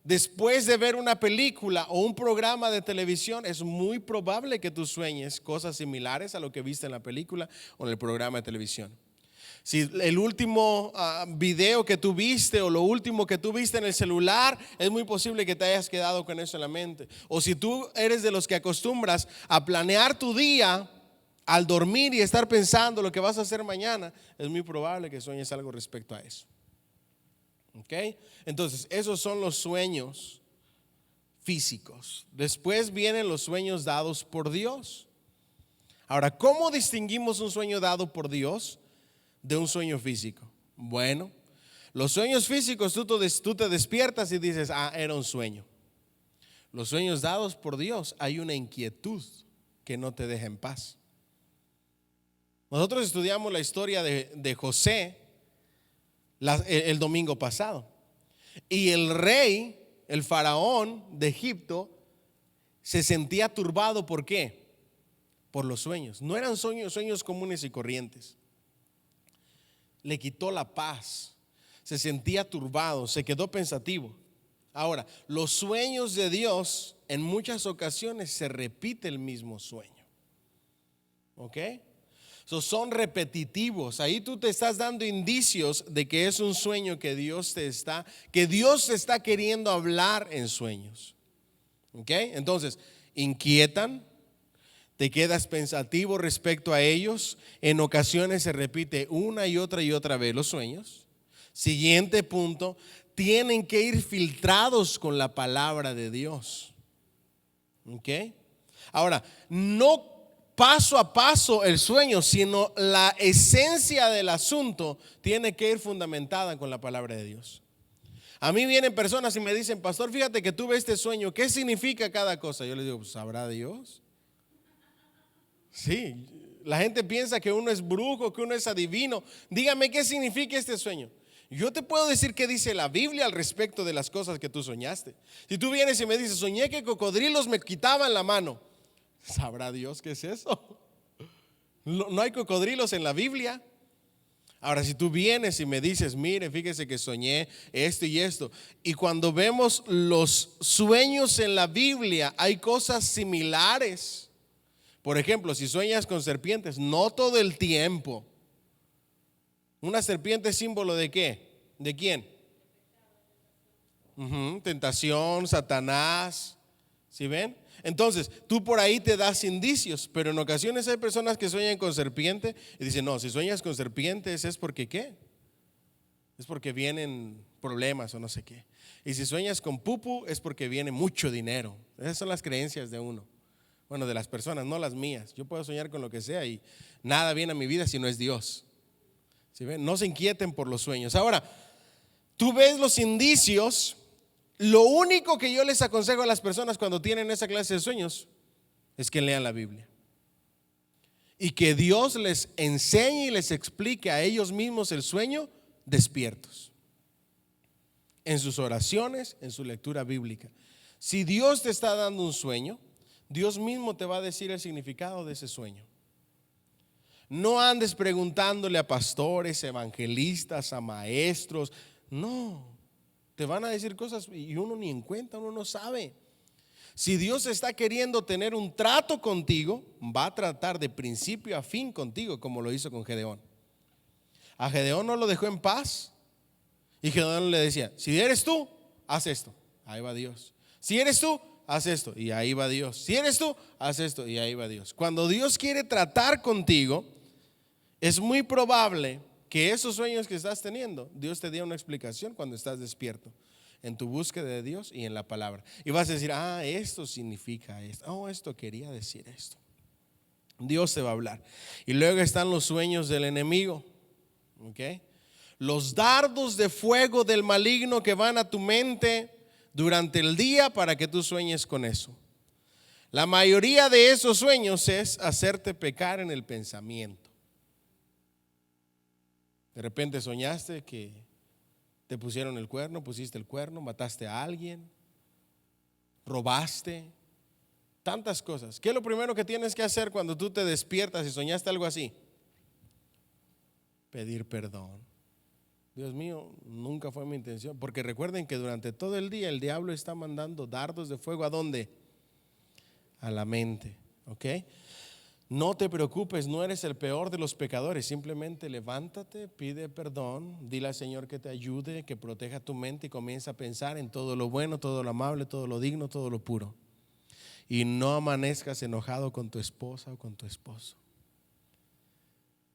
[SPEAKER 1] después de ver una película o un programa de televisión, es muy probable que tú sueñes cosas similares a lo que viste en la película o en el programa de televisión. Si el último video que tú viste o lo último que tú viste en el celular, es muy posible que te hayas quedado con eso en la mente. O si tú eres de los que acostumbras a planear tu día al dormir y estar pensando lo que vas a hacer mañana, es muy probable que sueñes algo respecto a eso. ¿Ok? Entonces, esos son los sueños físicos. Después vienen los sueños dados por Dios. Ahora, ¿cómo distinguimos un sueño dado por Dios de un sueño físico? Bueno, los sueños físicos tú te despiertas y dices, era un sueño. Los sueños dados por Dios, hay una inquietud que no te deja en paz. Nosotros estudiamos la historia de José el domingo pasado. Y el rey, el faraón de Egipto, se sentía turbado. ¿Por qué? Por los sueños. No eran sueños comunes y corrientes. Le quitó la paz. Se sentía turbado, se quedó pensativo. Ahora, los sueños de Dios, en muchas ocasiones se repite el mismo sueño. ¿Ok? Son repetitivos. Ahí tú te estás dando indicios de que es un sueño que Dios te está queriendo hablar en sueños. ¿Ok? Entonces, inquietan, te quedas pensativo respecto a ellos. En ocasiones se repite una y otra vez los sueños. Siguiente punto, tienen que ir filtrados con la palabra de Dios. ¿Ok? Ahora, no paso a paso el sueño, sino la esencia del asunto tiene que ir fundamentada con la palabra de Dios. A mí vienen personas y me dicen, pastor, fíjate que tuve este sueño, ¿qué significa cada cosa? Yo les digo, pues sabrá Dios. Sí, la gente piensa que uno es brujo, que uno es adivino. Dígame qué significa este sueño. Yo te puedo decir qué dice la Biblia al respecto de las cosas que tú soñaste. Si tú vienes y me dices, soñé que cocodrilos me quitaban la mano, ¿sabrá Dios qué es eso? No hay cocodrilos en la Biblia. Ahora, si tú vienes y me dices, mire, fíjese que soñé esto y esto, y cuando vemos los sueños en la Biblia, hay cosas similares. Por ejemplo, si sueñas con serpientes, no todo el tiempo. Una serpiente es símbolo de ¿qué? ¿De quién? Tentación, Satanás. ¿Sí ven? Entonces, tú por ahí te das indicios, pero en ocasiones hay personas que sueñan con serpiente y dicen, no, si sueñas con serpientes es porque ¿qué? Es porque vienen problemas o no sé qué. Y si sueñas con pupu es porque viene mucho dinero. Esas son las creencias de uno. Bueno, de las personas, no las mías. Yo puedo soñar con lo que sea y nada viene a mi vida si no es Dios. ¿Sí ven? No se inquieten por los sueños. Ahora, tú ves los indicios. Lo único que yo les aconsejo a las personas cuando tienen esa clase de sueños es que lean la Biblia y que Dios les enseñe y les explique a ellos mismos el sueño despiertos, en sus oraciones, en su lectura bíblica. Si Dios te está dando un sueño, Dios mismo te va a decir el significado de ese sueño. No andes preguntándole a pastores, evangelistas, a maestros. No. Te van a decir cosas y uno ni en cuenta, uno no sabe. Si Dios está queriendo tener un trato contigo, va a tratar de principio a fin contigo, como lo hizo con Gedeón. A Gedeón no lo dejó en paz. Y Gedeón le decía, si eres tú, haz esto. Ahí va Dios. Si eres tú, haz esto. Y ahí va Dios. Si eres tú, haz esto. Y ahí va Dios. Cuando Dios quiere tratar contigo, es muy probable que esos sueños que estás teniendo, Dios te dé una explicación cuando estás despierto, en tu búsqueda de Dios y en la palabra. Y vas a decir, esto significa esto. Esto quería decir esto. Dios te va a hablar. Y luego están los sueños del enemigo. ¿Ok? Los dardos de fuego del maligno que van a tu mente durante el día para que tú sueñes con eso. La mayoría de esos sueños es hacerte pecar en el pensamiento. De repente soñaste que te pusieron el cuerno, pusiste el cuerno, mataste a alguien, robaste, Tantas cosas. ¿Qué es lo primero que tienes que hacer cuando tú te despiertas y soñaste algo así? Pedir perdón. Dios mío, nunca fue mi intención. Porque recuerden que durante todo el día el diablo está mandando dardos de fuego. ¿A dónde? A la mente. ¿Ok? No te preocupes, no eres el peor de los pecadores. Simplemente levántate, pide perdón, dile al Señor que te ayude, que proteja tu mente y comienza a pensar en todo lo bueno, todo lo amable, todo lo digno, todo lo puro. Y no amanezcas enojado con tu esposa o con tu esposo.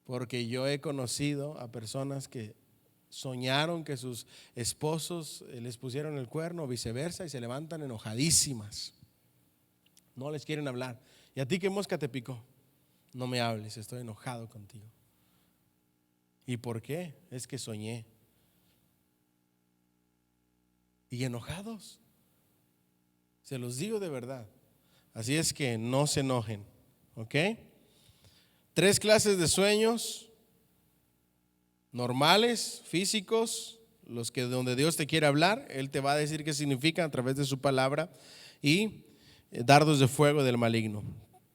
[SPEAKER 1] Porque yo he conocido a personas que soñaron que sus esposos les pusieron el cuerno o viceversa y se levantan enojadísimas. No les quieren hablar. ¿Y a ti qué mosca te picó? No me hables, estoy enojado contigo. ¿Y por qué? Es que soñé. Y enojados. Se los digo de verdad. Así es que no se enojen. ¿Ok? 3 clases de sueños: normales, físicos, los que donde Dios te quiere hablar, Él te va a decir qué significan a través de su palabra, y dardos de fuego del maligno.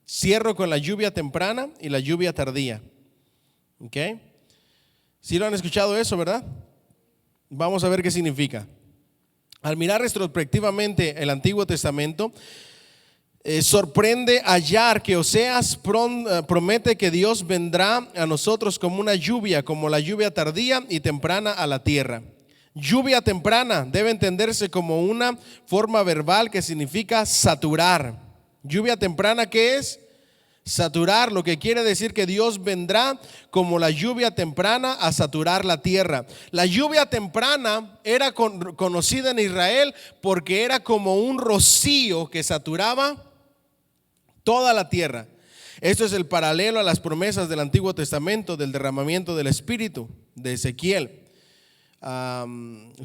[SPEAKER 1] Cierro con la lluvia temprana y la lluvia tardía. ¿Ok? ¿Sí lo han escuchado eso, verdad? Vamos a ver qué significa. Al mirar retrospectivamente el Antiguo Testamento, sorprende hallar que Oseas promete que Dios vendrá a nosotros como una lluvia, como la lluvia tardía y temprana a la tierra. Lluvia temprana debe entenderse como una forma verbal que significa saturar. Lluvia temprana, ¿qué es? Saturar, lo que quiere decir que Dios vendrá como la lluvia temprana a saturar la tierra. La lluvia temprana era conocida en Israel porque era como un rocío que saturaba toda la tierra. Esto es el paralelo a las promesas del Antiguo Testamento del derramamiento del Espíritu de Ezequiel,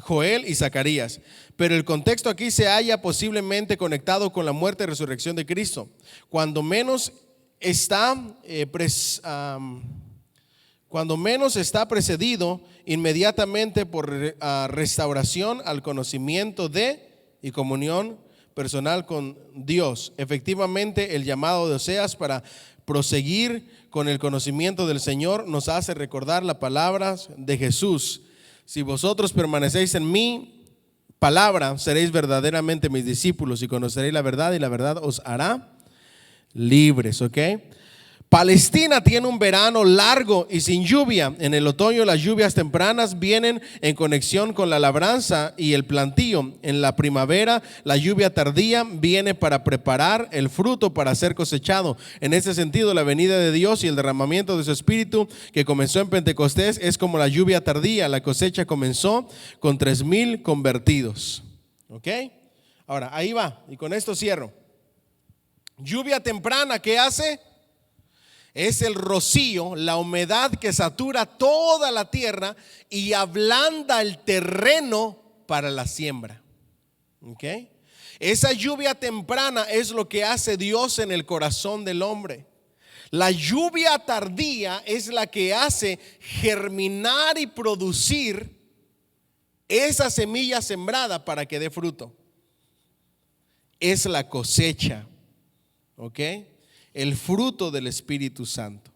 [SPEAKER 1] Joel y Zacarías. Pero el contexto aquí se halla posiblemente conectado con la muerte y resurrección de Cristo. Cuando menos está precedido inmediatamente por restauración al conocimiento de y comunión personal con Dios. Efectivamente, el llamado de Oseas para proseguir con el conocimiento del Señor nos hace recordar las palabras de Jesús: si vosotros permanecéis en mi palabra, seréis verdaderamente mis discípulos y conoceréis la verdad, y la verdad os hará libres. ¿Ok? Palestina tiene un verano largo y sin lluvia. En el otoño las lluvias tempranas vienen en conexión con la labranza y el plantío. En la primavera la lluvia tardía viene para preparar el fruto para ser cosechado. En ese sentido, la venida de Dios y el derramamiento de su Espíritu que comenzó en Pentecostés es como la lluvia tardía. La cosecha comenzó con 3,000 convertidos. ¿Ok? Ahora, ahí va, y con esto cierro. Lluvia temprana, ¿qué hace? Es el rocío, la humedad que satura toda la tierra y ablanda el terreno para la siembra. ¿Ok? Esa lluvia temprana es lo que hace Dios en el corazón del hombre. La lluvia tardía es la que hace germinar y producir esa semilla sembrada para que dé fruto. Es la cosecha. ¿Ok? El fruto del Espíritu Santo.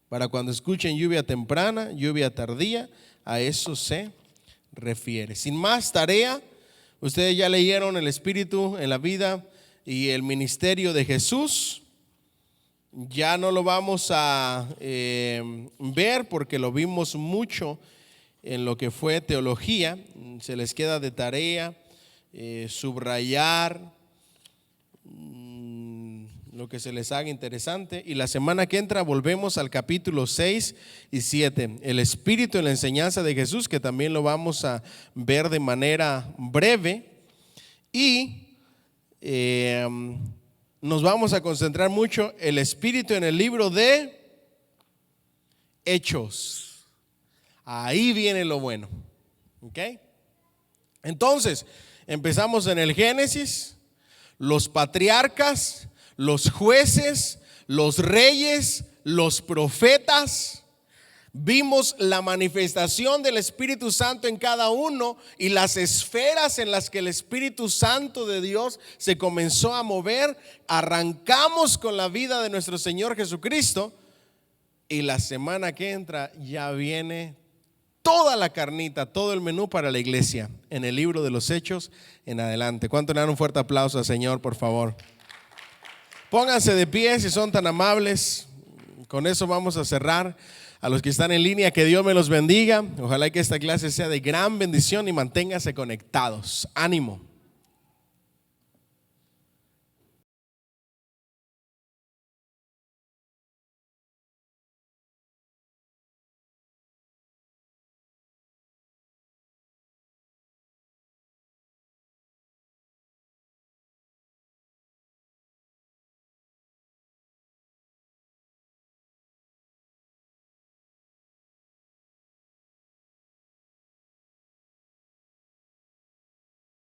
[SPEAKER 1] Para cuando escuchen lluvia temprana, lluvia tardía, a eso se refiere. Sin más tarea, ustedes ya leyeron el Espíritu en la vida y el ministerio de Jesús. Ya no lo vamos a ver porque lo vimos mucho en lo que fue teología. Se les queda de tarea subrayar lo que se les haga interesante. Y la semana que entra volvemos al capítulo 6 y 7, el espíritu en la enseñanza de Jesús, que también lo vamos a ver de manera breve. Y nos vamos a concentrar mucho el espíritu en el libro de Hechos. Ahí viene lo bueno. ¿Ok? Entonces, empezamos en el Génesis, los patriarcas, los jueces, los reyes, los profetas. Vimos la manifestación del Espíritu Santo en cada uno y las esferas en las que el Espíritu Santo de Dios se comenzó a mover. Arrancamos con la vida de nuestro Señor Jesucristo y la semana que entra ya viene toda la carnita, todo el menú para la iglesia en el libro de los Hechos en adelante. ¿Cuánto le dan un fuerte aplauso al Señor, por favor? Pónganse de pie si son tan amables. Con eso vamos a cerrar. A los que están en línea, que Dios me los bendiga. Ojalá que esta clase sea de gran bendición y manténganse conectados. Ánimo.